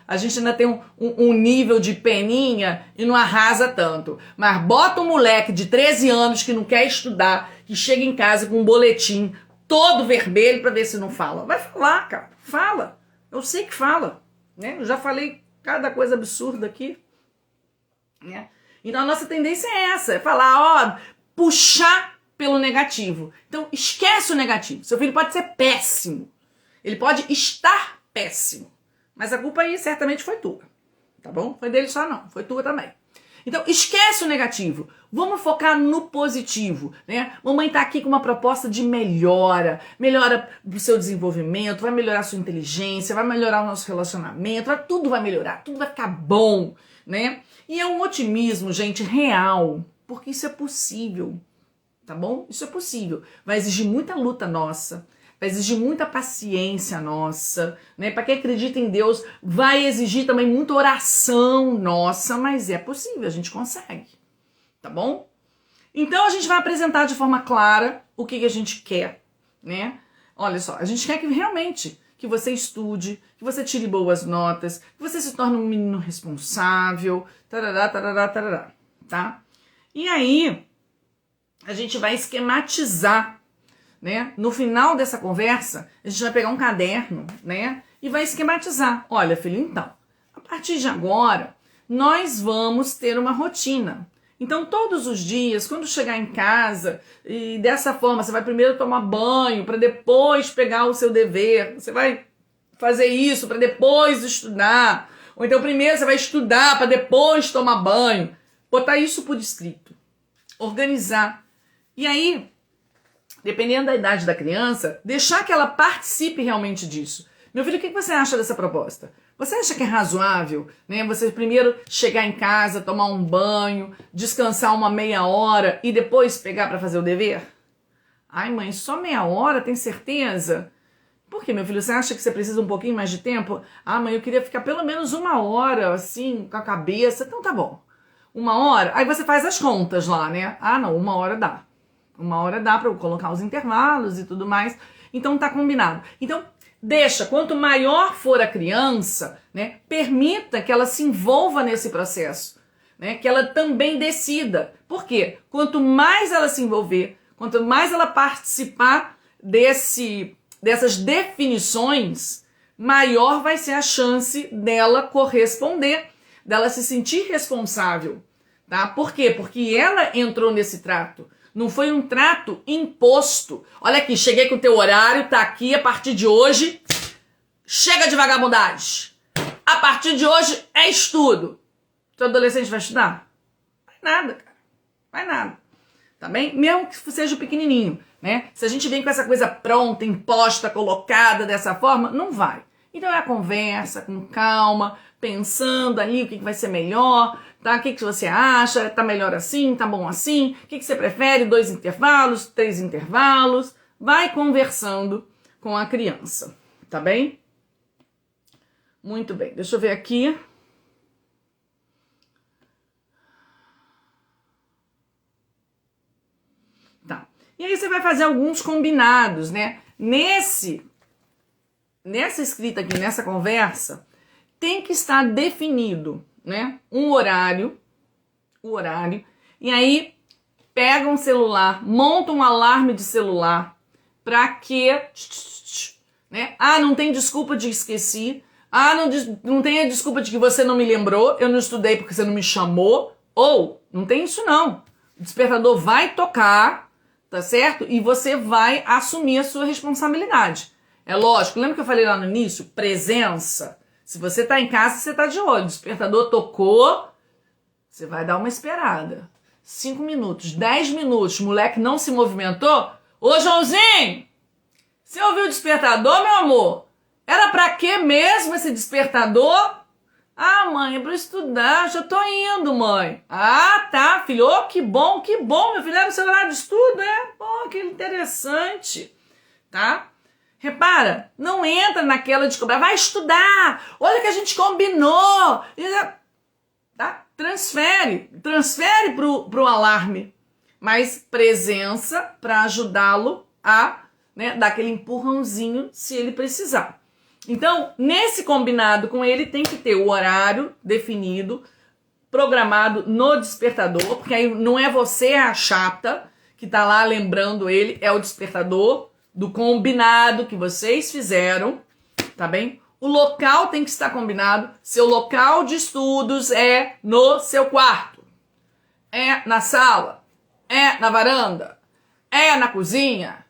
a gente ainda tem um nível de peninha e não arrasa tanto. Mas bota um moleque de 13 anos que não quer estudar, que chega em casa com um boletim todo vermelho pra ver se não fala. Vai falar, cara, fala. Eu sei que fala, né? Eu já falei cada coisa absurda aqui, né? Então a nossa tendência é essa, é falar, puxar pelo negativo. Então esquece o negativo. Seu filho pode ser péssimo, ele pode estar péssimo, mas a culpa aí certamente foi tua, tá bom? Foi dele só não, foi tua também. Então, esquece o negativo. Vamos focar no positivo, né? Mamãe tá aqui com uma proposta de melhora do seu desenvolvimento, vai melhorar a sua inteligência, vai melhorar o nosso relacionamento, tudo vai melhorar, tudo vai ficar bom, né? E é um otimismo, gente, real, porque isso é possível, tá bom? Isso é possível. Vai exigir muita luta nossa, vai exigir muita paciência nossa, né? Para quem acredita em Deus, vai exigir também muita oração nossa, mas é possível, a gente consegue, tá bom? Então a gente vai apresentar de forma clara o que a gente quer, né? Olha só, a gente quer que realmente que você estude, que você tire boas notas, que você se torne um menino responsável, tarará, tarará, tarará, tá? E aí, a gente vai esquematizar, né? No final dessa conversa, a gente vai pegar um caderno, né? E vai esquematizar. Olha, filho, então, a partir de agora, nós vamos ter uma rotina. Então, todos os dias, quando chegar em casa, e dessa forma, você vai primeiro tomar banho, para depois pegar o seu dever. Você vai fazer isso para depois estudar. Ou então, primeiro você vai estudar para depois tomar banho. Botar isso por escrito. Organizar. E aí, dependendo da idade da criança, deixar que ela participe realmente disso. Meu filho, o que você acha dessa proposta? Você acha que é razoável, né? Você primeiro chegar em casa, tomar um banho, descansar uma meia hora e depois pegar para fazer o dever? Ai, mãe, só meia hora, tem certeza? Por que, meu filho? Você acha que você precisa um pouquinho mais de tempo? Ah, mãe, eu queria ficar pelo menos uma hora, assim, com a cabeça. Então tá bom. Uma hora? Aí você faz as contas lá, né? Ah, não, uma hora dá. Uma hora dá para eu colocar os intervalos e tudo mais. Então tá combinado. Então, deixa, quanto maior for a criança, né, permita que ela se envolva nesse processo, né, que ela também decida. Por quê? Quanto mais ela se envolver, quanto mais ela participar dessas definições, maior vai ser a chance dela corresponder, dela se sentir responsável, tá? Por quê? Porque ela entrou nesse trato. Não foi um trato imposto. Olha aqui, cheguei com o teu horário, tá aqui, a partir de hoje, chega de vagabundagem. A partir de hoje é estudo. Teu adolescente vai estudar? Vai nada, cara. Vai nada. Tá bem? Mesmo que seja pequenininho, né? Se a gente vem com essa coisa pronta, imposta, colocada dessa forma, não vai. Então é a conversa, com calma, pensando ali o que vai ser melhor, tá? O que você acha? Tá melhor assim? Tá bom assim? O que você prefere? 2 intervalos? 3 intervalos? Vai conversando com a criança, tá bem? Muito bem. Deixa eu ver aqui. Tá. E aí você vai fazer alguns combinados, né? Nessa escrita aqui, nessa conversa, tem que estar definido, né? O horário, e aí pega um celular, monta um alarme de celular, pra que, né? Ah, não tem desculpa de esqueci, ah, não tem a desculpa de que você não me lembrou, eu não estudei porque você não me chamou, ou, não tem isso não, o despertador vai tocar, tá certo? E você vai assumir a sua responsabilidade. É lógico, lembra que eu falei lá no início? Presença. Se você tá em casa, você tá de olho. O despertador tocou, você vai dar uma esperada. 5 minutos, 10 minutos, o moleque não se movimentou. Ô, Joãozinho, você ouviu o despertador, meu amor? Era pra quê mesmo esse despertador? Ah, mãe, é pra estudar, já tô indo, mãe. Ah, tá, filho, oh, que bom, meu filho, era o seu horário de estudo, é? Pô, que interessante, tá? Repara, não entra naquela de cobrar, vai estudar, olha que a gente combinou, tá? Transfere pro alarme, mas presença para ajudá-lo a, né, dar aquele empurrãozinho se ele precisar. Então, nesse combinado com ele, tem que ter o horário definido, programado no despertador, porque aí não é você a chata que tá lá lembrando ele, é o despertador do combinado que vocês fizeram, tá bem? O local tem que estar combinado. Seu local de estudos é no seu quarto, é na sala, é na varanda, é na cozinha.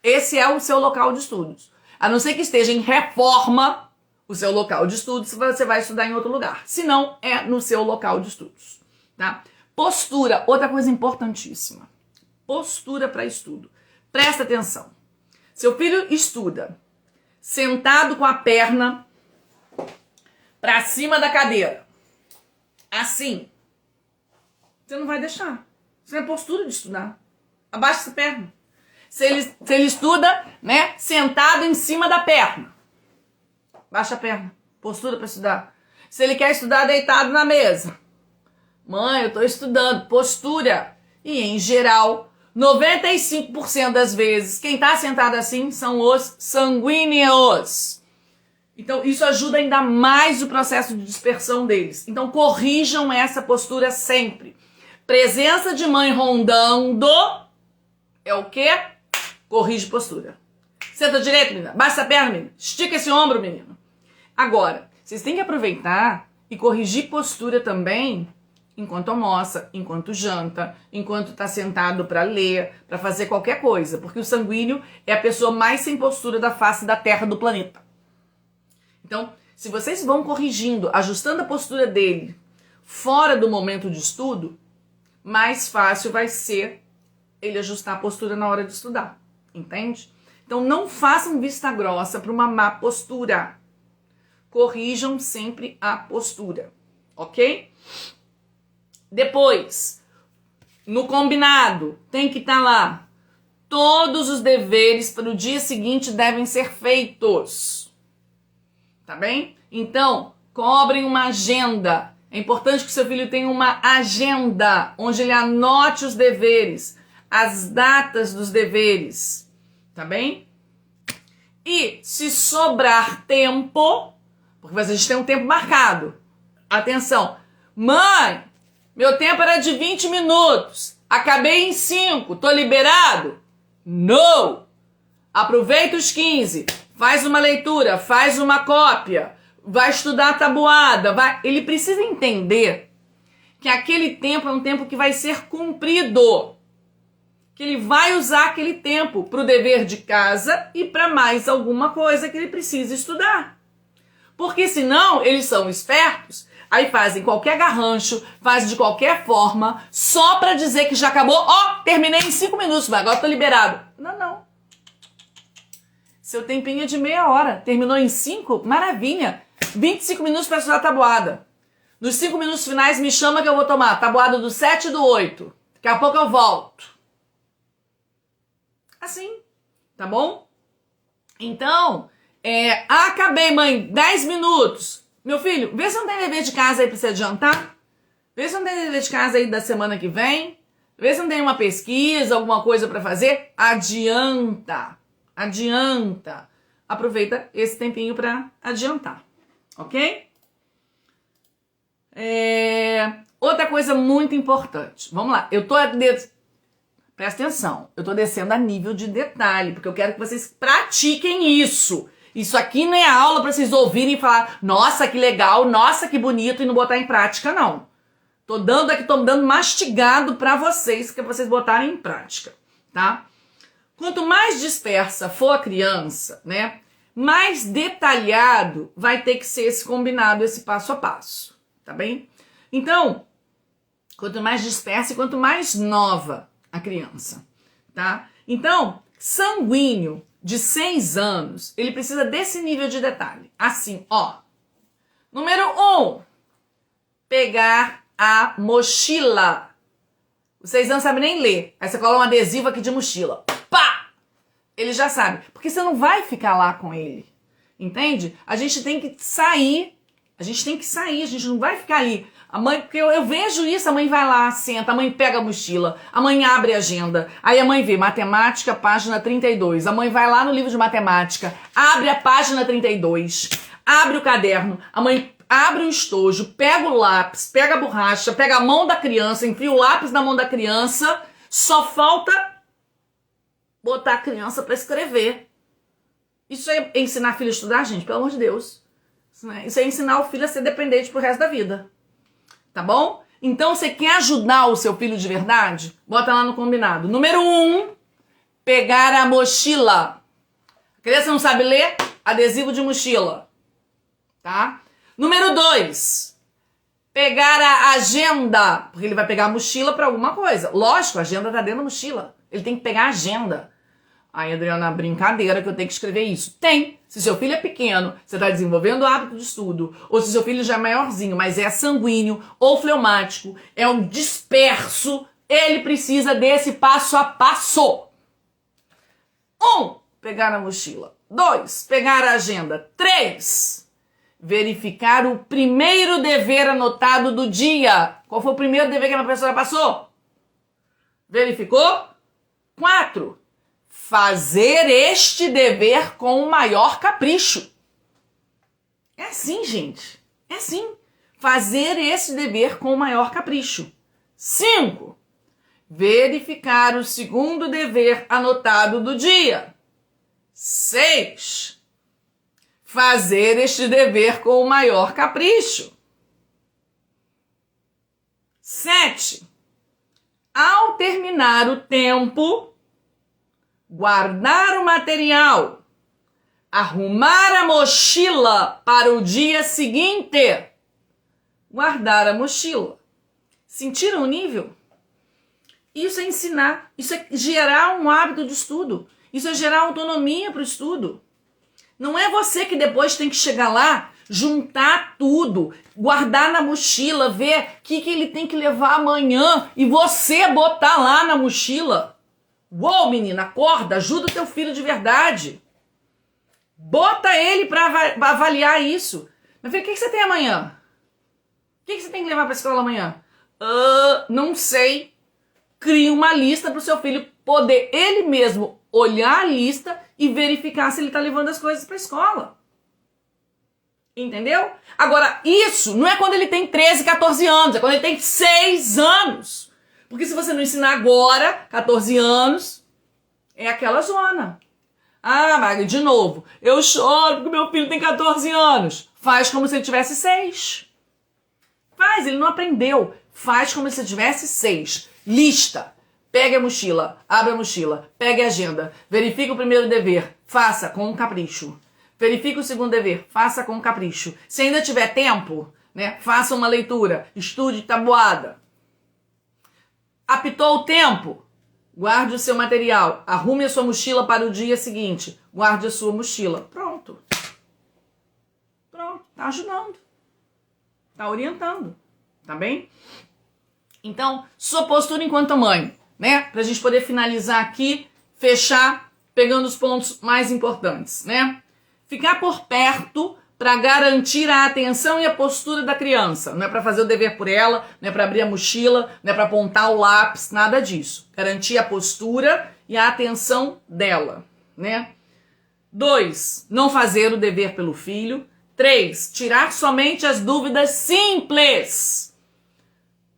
Esse é o seu local de estudos. A não ser que esteja em reforma o seu local de estudos, você vai estudar em outro lugar. Se não, é no seu local de estudos, tá? Postura, outra coisa importantíssima. Postura para estudo. Presta atenção. Seu filho estuda sentado com a perna para cima da cadeira. Assim. Você não vai deixar. Isso não é postura de estudar. Abaixa essa perna. Se ele estuda, né, sentado em cima da perna. Baixa a perna. Postura para estudar. Se ele quer estudar deitado na mesa. Mãe, eu estou estudando. Postura. E, em geral, 95% das vezes, quem está sentado assim são os sanguíneos. Então, isso ajuda ainda mais o processo de dispersão deles. Então, corrijam essa postura sempre. Presença de mãe rondando é o quê? Corrige postura. Senta direito, menina. Baixa a perna, menina. Estica esse ombro, menino. Agora, vocês têm que aproveitar e corrigir postura também enquanto almoça, enquanto janta, enquanto está sentado para ler, para fazer qualquer coisa. Porque o sanguíneo é a pessoa mais sem postura da face da Terra do planeta. Então, se vocês vão corrigindo, ajustando a postura dele fora do momento de estudo, mais fácil vai ser ele ajustar a postura na hora de estudar. Entende? Então, não façam vista grossa para uma má postura. Corrijam sempre a postura, ok? Depois, no combinado, tem que estar lá. Todos os deveres para o dia seguinte devem ser feitos. Tá bem? Então, cobrem uma agenda. É importante que seu filho tenha uma agenda onde ele anote os deveres, as datas dos deveres. Tá bem? E se sobrar tempo, porque a gente tem um tempo marcado. Atenção. Mãe, meu tempo era de 20 minutos. Acabei em 5. Tô liberado? Não! Aproveita os 15. Faz uma leitura, faz uma cópia, vai estudar a tabuada, vai. Ele precisa entender que aquele tempo é um tempo que vai ser cumprido. Que ele vai usar aquele tempo para o dever de casa e para mais alguma coisa que ele precisa estudar. Porque senão eles são espertos, aí fazem qualquer garrancho, fazem de qualquer forma, só para dizer que já acabou. Ó, terminei em 5 minutos, mas agora tô liberado. Não. Seu tempinho é de meia hora. Terminou em 5? Maravilha. 25 minutos para estudar a tabuada. Nos 5 minutos finais, me chama que eu vou tomar a tabuada do 7 e do 8. Daqui a pouco eu volto. Assim, tá bom? Então, acabei, mãe, 10 minutos. Meu filho, vê se não tem dever de casa aí para você adiantar. Vê se não tem dever de casa aí da semana que vem. Vê se não tem uma pesquisa, alguma coisa para fazer. Adianta. Aproveita esse tempinho para adiantar, ok? Outra coisa muito importante. Vamos lá, presta atenção, eu tô descendo a nível de detalhe, porque eu quero que vocês pratiquem isso. Isso aqui não é aula para vocês ouvirem e falar, nossa, que legal, nossa, que bonito, e não botar em prática, não. Tô dando mastigado para vocês, que vocês botarem em prática, tá? Quanto mais dispersa for a criança, né, mais detalhado vai ter que ser esse combinado, esse passo a passo, tá bem? Então, quanto mais dispersa e quanto mais nova a criança, tá? Então, sanguíneo de 6 anos, ele precisa desse nível de detalhe. Assim, ó. Número 1, pegar a mochila. Os 6 anos não sabem nem ler. Aí você cola um adesivo aqui de mochila. Pá! Ele já sabe. Porque você não vai ficar lá com ele. Entende? A gente tem que sair. A gente não vai ficar ali. A mãe, porque eu vejo isso, a mãe vai lá, senta, a mãe pega a mochila, a mãe abre a agenda, aí a mãe vê matemática, página 32, a mãe vai lá no livro de matemática, abre a página 32, abre o caderno, a mãe abre o estojo, pega o lápis, pega a borracha, pega a mão da criança, enfia o lápis na mão da criança, só falta botar a criança para escrever. Isso é ensinar a filha a estudar, gente? Pelo amor de Deus. Isso é ensinar o filho a ser dependente pro resto da vida. Tá bom? Então, você quer ajudar o seu filho de verdade? Bota lá no combinado. Número 1, pegar a mochila. A criança não sabe ler? Adesivo de mochila. tá? Número 2, pegar a agenda, porque ele vai pegar a mochila para alguma coisa. Lógico, a agenda tá dentro da mochila. Ele tem que pegar a agenda. Aí, Adriana, brincadeira que eu tenho que escrever isso. Tem. Se seu filho é pequeno, você está desenvolvendo o hábito de estudo, ou se seu filho já é maiorzinho, mas é sanguíneo ou fleumático, é um disperso, ele precisa desse passo a passo. 1, pegar a mochila. 2, pegar a agenda. 3, verificar o primeiro dever anotado do dia. Qual foi o primeiro dever que a professora passou? Verificou? 4, fazer este dever com o maior capricho. É assim, gente. É assim. Fazer esse dever com o maior capricho. 5, verificar o segundo dever anotado do dia. 6, fazer este dever com o maior capricho. 7, ao terminar o tempo, guardar o material, arrumar a mochila para o dia seguinte. Guardar a mochila. Sentiram o nível? Isso é ensinar, isso é gerar um hábito de estudo, isso é gerar autonomia para o estudo. Não é você que depois tem que chegar lá, juntar tudo, guardar na mochila, ver o que ele tem que levar amanhã e você botar lá na mochila. Uou, menina, acorda, ajuda o teu filho de verdade. Bota ele para avaliar isso. Meu filho, o que você tem amanhã? O que você tem que levar para a escola amanhã? Não sei. Crie uma lista para o seu filho poder ele mesmo olhar a lista e verificar se ele está levando as coisas para a escola. Entendeu? Agora, isso não é quando ele tem 13, 14 anos, é quando ele tem 6 anos. Porque se você não ensinar agora, 14 anos, é aquela zona. Ah, Magda, de novo, eu choro porque meu filho tem 14 anos. Faz como se ele tivesse 6. Faz, ele não aprendeu. Faz como se ele tivesse 6. Lista. Pegue a mochila, abre a mochila, pegue a agenda, verifique o primeiro dever, faça com capricho. Verifique o segundo dever, faça com capricho. Se ainda tiver tempo, né, faça uma leitura, estude tabuada. Apitou o tempo, guarde o seu material, arrume a sua mochila para o dia seguinte, guarde a sua mochila. Pronto. Pronto, tá ajudando. Tá orientando, tá bem? Então, sua postura enquanto mãe, né? Pra gente poder finalizar aqui, fechar, pegando os pontos mais importantes, né? Ficar por perto para garantir a atenção e a postura da criança. Não é para fazer o dever por ela, não é para abrir a mochila, não é para apontar o lápis, nada disso. Garantir a postura e a atenção dela, né? 2, não fazer o dever pelo filho. 3, tirar somente as dúvidas simples,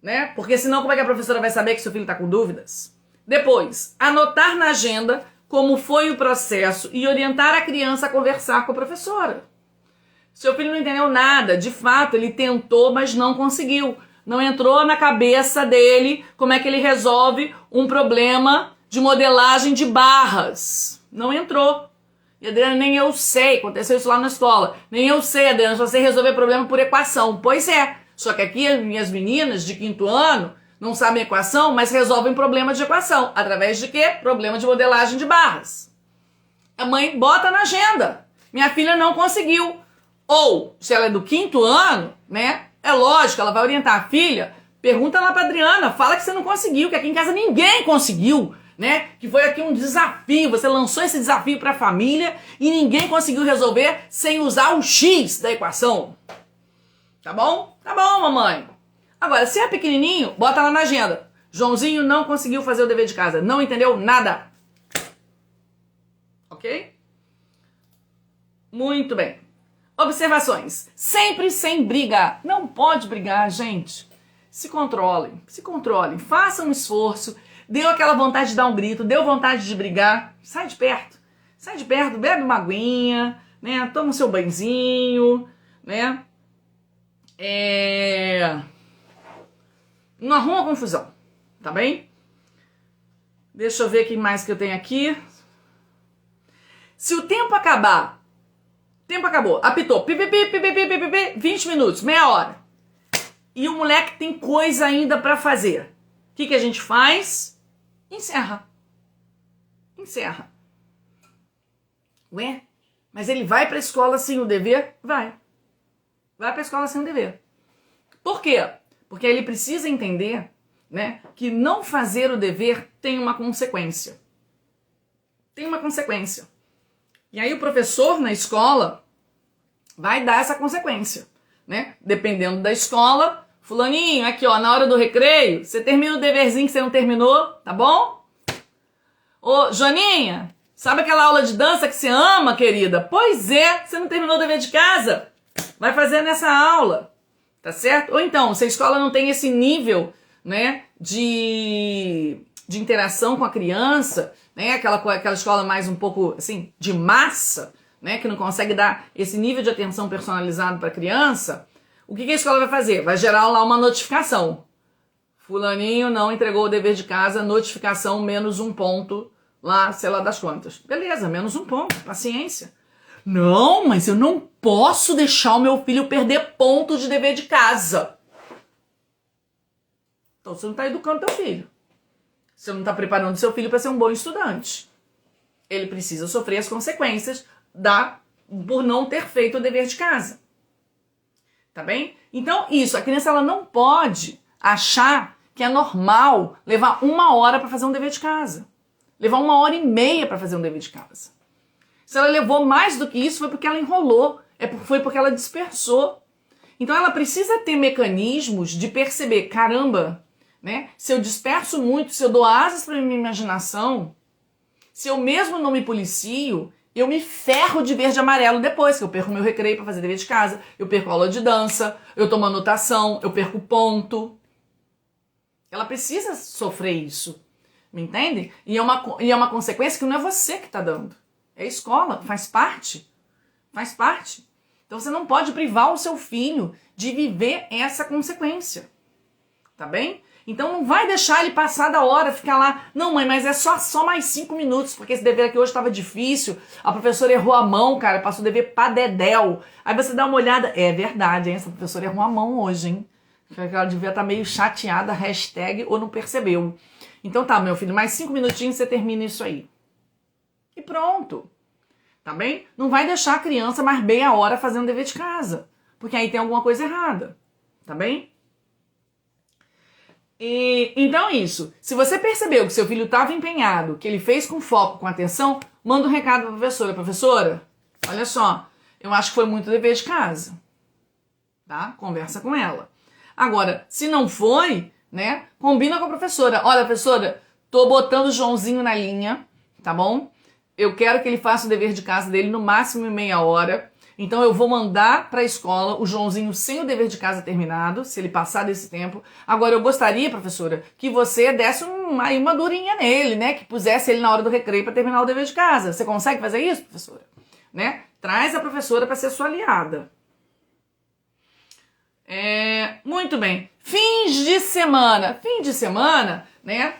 né? Porque senão como é que a professora vai saber que seu filho está com dúvidas? Depois, anotar na agenda como foi o processo e orientar a criança a conversar com a professora. Seu filho não entendeu nada, de fato, ele tentou, mas não conseguiu. Não entrou na cabeça dele como é que ele resolve um problema de modelagem de barras. Não entrou. E, Adriana, nem eu sei, aconteceu isso lá na escola. Nem eu sei, Adriana, só sei resolver problema por equação. Pois é, só que aqui as minhas meninas de 5º ano não sabem equação, mas resolvem problema de equação. Através de quê? Problema de modelagem de barras. A mãe bota na agenda. Minha filha não conseguiu. Ou, se ela é do 5º ano, né? É lógico, ela vai orientar a filha. Pergunta lá pra Adriana, fala que você não conseguiu, que aqui em casa ninguém conseguiu, né? Que foi aqui um desafio, você lançou esse desafio pra família e ninguém conseguiu resolver sem usar o X da equação. Tá bom? Tá bom, mamãe. Agora, se é pequenininho, bota lá na agenda. Joãozinho não conseguiu fazer o dever de casa, não entendeu nada. Ok? Muito bem. Observações. Sempre sem briga. Não pode brigar, gente. Se controlem, façam um esforço. Deu aquela vontade de dar um grito, deu vontade de brigar. Sai de perto, bebe uma aguinha, né? Toma o seu banhozinho, né? Não arruma confusão, tá bem? Deixa eu ver o que mais que eu tenho aqui. Se o tempo acabar Tempo acabou. Apitou. Pipipi, pipipi, pipipi, 20 minutos, meia hora. E o moleque tem coisa ainda pra fazer. O que a gente faz? Encerra. Encerra. Ué? Mas ele vai pra escola sem o dever? Vai. Vai pra escola sem o dever. Por quê? Porque ele precisa entender, né, que não fazer o dever tem uma consequência. Tem uma consequência. E aí o professor na escola vai dar essa consequência, né? Dependendo da escola, fulaninho, aqui ó, na hora do recreio, você termina o deverzinho que você não terminou, tá bom? Ô, Joaninha, sabe aquela aula de dança que você ama, querida? Pois é, você não terminou o dever de casa? Vai fazer nessa aula, tá certo? Ou então, se a escola não tem esse nível, né, de interação com a criança, né, aquela escola mais um pouco, assim, de massa, né, que não consegue dar esse nível de atenção personalizado para a criança, o que a escola vai fazer? Vai gerar lá uma notificação. Fulaninho não entregou o dever de casa, notificação menos 1 ponto, lá, sei lá das quantas. Beleza, menos 1 ponto, paciência. Não, mas eu não posso deixar o meu filho perder ponto de dever de casa. Então você não está educando teu filho. Você não está preparando seu filho para ser um bom estudante. Ele precisa sofrer as consequências por não ter feito o dever de casa. Tá bem? Então, isso, a criança ela não pode achar que é normal levar 1 hora para fazer um dever de casa. Levar 1h30 para fazer um dever de casa. Se ela levou mais do que isso, foi porque ela enrolou, foi porque ela dispersou. Então ela precisa ter mecanismos de perceber, caramba, né? Se eu disperso muito, se eu dou asas para minha imaginação, se eu mesmo não me policio, eu me ferro de verde e amarelo depois, que eu perco meu recreio para fazer dever de casa, eu perco aula de dança, eu tomo anotação, eu perco ponto. Ela precisa sofrer isso, me entende? E é uma consequência que não é você que está dando. É a escola, faz parte. Faz parte. Então você não pode privar o seu filho de viver essa consequência. Tá bem? Então não vai deixar ele passar da hora, ficar lá. Não, mãe, mas é só mais 5 minutos, porque esse dever aqui hoje estava difícil. A professora errou a mão, cara, passou o dever pra dedéu. Aí você dá uma olhada. É verdade, hein? Essa professora errou a mão hoje, hein? Ela devia estar meio chateada, hashtag, ou não percebeu. Então tá, meu filho, mais 5 minutinhos você termina isso aí. E pronto. Tá bem? Não vai deixar a criança mais meia hora fazendo dever de casa. Porque aí tem alguma coisa errada. Tá bem? Então é isso. Se você percebeu que seu filho estava empenhado, que ele fez com foco, com atenção, manda um recado para a professora. Professora, olha só, eu acho que foi muito dever de casa. Tá? Conversa com ela. Agora, se não foi, né? Combina com a professora. Olha, professora, tô botando o Joãozinho na linha, tá bom? Eu quero que ele faça o dever de casa dele no máximo em meia hora. Então eu vou mandar para a escola o Joãozinho sem o dever de casa terminado, se ele passar desse tempo. Agora eu gostaria, professora, que você desse uma durinha nele, né? Que pusesse ele na hora do recreio para terminar o dever de casa. Você consegue fazer isso, professora? Né? Traz a professora para ser sua aliada. Muito bem. Fins de semana. Fim de semana, né?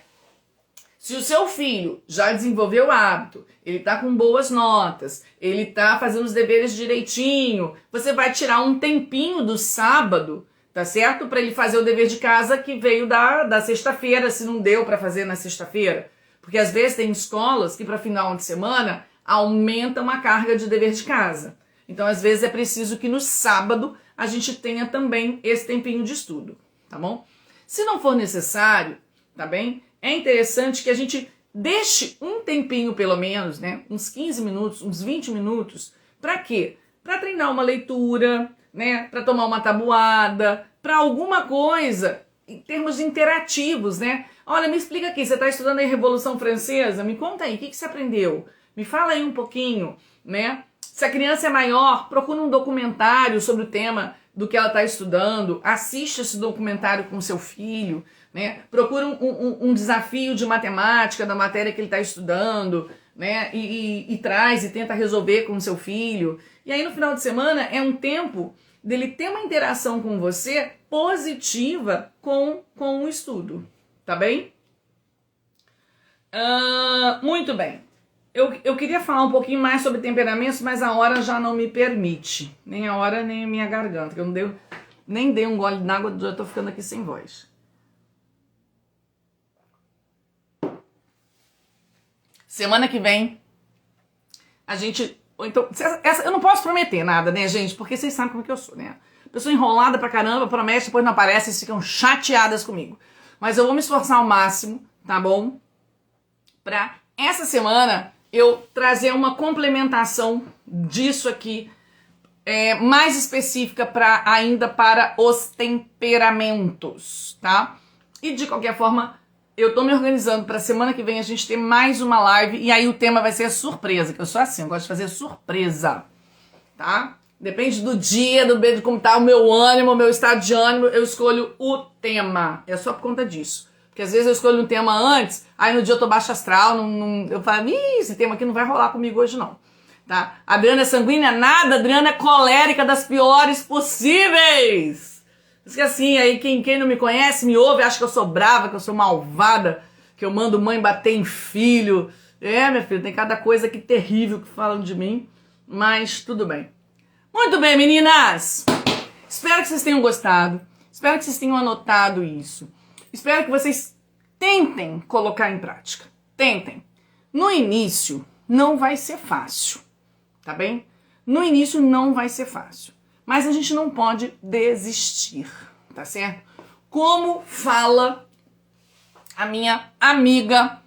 Se o seu filho já desenvolveu o hábito, ele tá com boas notas, ele tá fazendo os deveres direitinho, você vai tirar um tempinho do sábado, tá certo? Para ele fazer o dever de casa que veio da sexta-feira, se não deu para fazer na sexta-feira. Porque às vezes tem escolas que para final de semana aumentam a carga de dever de casa. Então às vezes é preciso que no sábado a gente tenha também esse tempinho de estudo, tá bom? Se não for necessário, tá bem? É interessante que a gente deixe um tempinho, pelo menos, né? Uns 15 minutos, uns 20 minutos. Para quê? Para treinar uma leitura, né? Para tomar uma tabuada, para alguma coisa em termos interativos, né? Olha, me explica aqui, você está estudando a Revolução Francesa? Me conta aí, o que você aprendeu? Me fala aí um pouquinho, né? Se a criança é maior, procura um documentário sobre o tema do que ela está estudando, assiste esse documentário com seu filho, né? Procura um desafio de matemática da matéria que ele está estudando, né? E traz e tenta resolver com o seu filho. E aí no final de semana é um tempo dele ter uma interação com você positiva com o estudo, tá bem? Muito bem. eu queria falar um pouquinho mais sobre temperamentos, mas a hora já não me permite. Nem a hora, nem a minha garganta. Que eu nem dei um gole d'água, já tô ficando aqui sem voz. Semana que vem, a gente... Então, eu não posso prometer nada, né, gente? Porque vocês sabem como que eu sou, né? Pessoa enrolada pra caramba, promete, depois não aparece, vocês ficam chateadas comigo. Mas eu vou me esforçar ao máximo, tá bom? Pra essa semana eu trazer uma complementação disso aqui, mais específica ainda para os temperamentos, tá? E de qualquer forma, eu tô me organizando pra semana que vem a gente ter mais uma live, e aí o tema vai ser surpresa, que eu sou assim, eu gosto de fazer surpresa, tá? Depende do dia, de como tá o meu ânimo, o meu estado de ânimo, eu escolho o tema. É só por conta disso. Porque às vezes eu escolho um tema antes, aí no dia eu tô baixo astral, eu falo, esse tema aqui não vai rolar comigo hoje não. Tá? A Adriana é sanguínea? Nada, a Adriana é colérica das piores possíveis. Diz que assim, aí quem não me conhece, me ouve, acha que eu sou brava, que eu sou malvada, que eu mando mãe bater em filho. Minha filha, tem cada coisa aqui terrível que falam de mim, mas tudo bem. Muito bem, meninas! Espero que vocês tenham gostado. Espero que vocês tenham anotado isso. Espero que vocês tentem colocar em prática. Tentem. No início, não vai ser fácil, tá bem? No início não vai ser fácil. Mas a gente não pode desistir, tá certo? Como fala a minha amiga,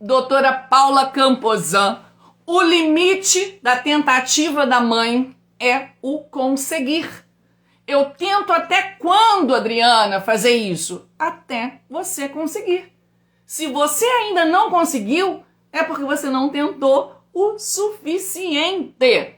doutora Paula Camposan, o limite da tentativa da mãe é o conseguir. Eu tento até quando, Adriana, fazer isso? Até você conseguir. Se você ainda não conseguiu, é porque você não tentou o suficiente.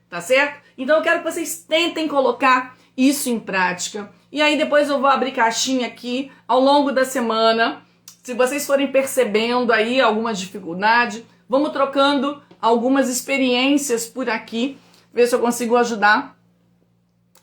Tá certo? Então eu quero que vocês tentem colocar isso em prática. E aí depois eu vou abrir caixinha aqui ao longo da semana. Se vocês forem percebendo aí alguma dificuldade, vamos trocando algumas experiências por aqui. Ver se eu consigo ajudar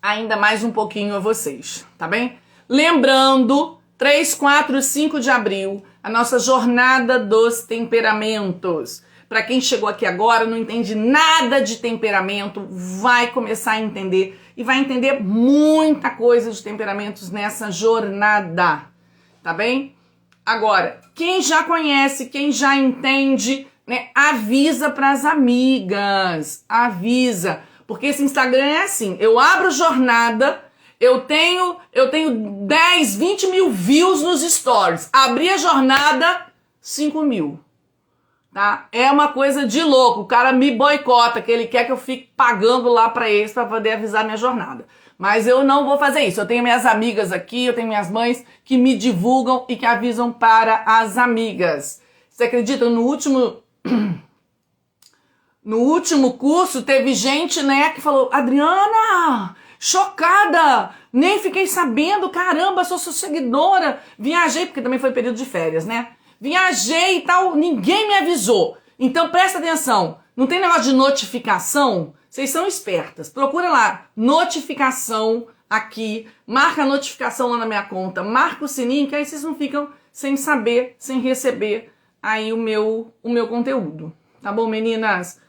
ainda mais um pouquinho a vocês, tá bem? Lembrando, 3, 4, 5 de abril, a nossa jornada dos temperamentos. Para quem chegou aqui agora, não entende nada de temperamento, vai começar a entender e vai entender muita coisa de temperamentos nessa jornada, tá bem? Agora, quem já conhece, quem já entende, né, avisa pras amigas, avisa, porque esse Instagram é assim, eu abro jornada, eu tenho 10, 20 mil views nos stories, abri a jornada, 5 mil, tá? É uma coisa de louco, o cara me boicota, que ele quer que eu fique pagando lá pra eles pra poder avisar minha jornada, mas eu não vou fazer isso, eu tenho minhas amigas aqui, eu tenho minhas mães que me divulgam e que avisam para as amigas. Você acredita, no último curso teve gente, né, que falou, Adriana, chocada, nem fiquei sabendo, caramba, sou sua seguidora, viajei, porque também foi período de férias, né, viajei e tal, ninguém me avisou. Então presta atenção, não tem negócio de notificação, vocês são espertas, procura lá, notificação aqui, marca a notificação lá na minha conta, marca o sininho, que aí vocês não ficam sem saber, sem receber aí o meu conteúdo, tá bom, meninas?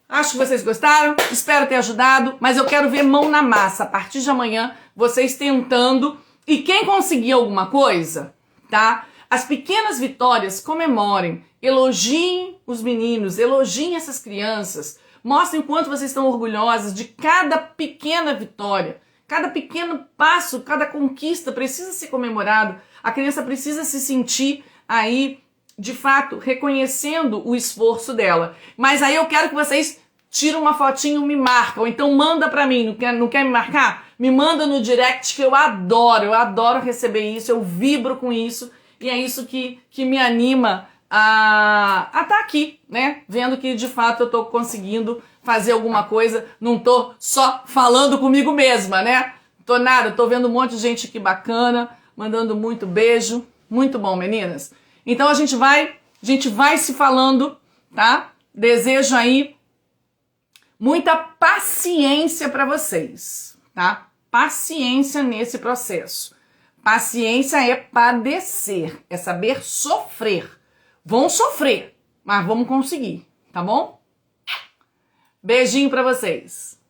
Acho que vocês gostaram, espero ter ajudado, mas eu quero ver mão na massa a partir de amanhã, vocês tentando, e quem conseguir alguma coisa, tá? As pequenas vitórias, comemorem, elogiem os meninos, elogiem essas crianças, mostrem o quanto vocês estão orgulhosas de cada pequena vitória, cada pequeno passo, cada conquista precisa ser comemorado, a criança precisa se sentir aí, de fato, reconhecendo o esforço dela. Mas aí eu quero que vocês tirem uma fotinho e me marcam. Então manda pra mim, não quer me marcar? Me manda no direct, que eu adoro receber isso, eu vibro com isso. E é isso que me anima a estar aqui, né? Vendo que de fato eu tô conseguindo fazer alguma coisa, não tô só falando comigo mesma, né? Tô nada, tô vendo um monte de gente aqui bacana, mandando muito beijo. Muito bom, meninas. Então a gente vai se falando, tá? Desejo aí muita paciência para vocês, tá? Paciência nesse processo. Paciência é padecer, é saber sofrer. Vão sofrer, Mas vamos conseguir, tá bom? Beijinho pra vocês.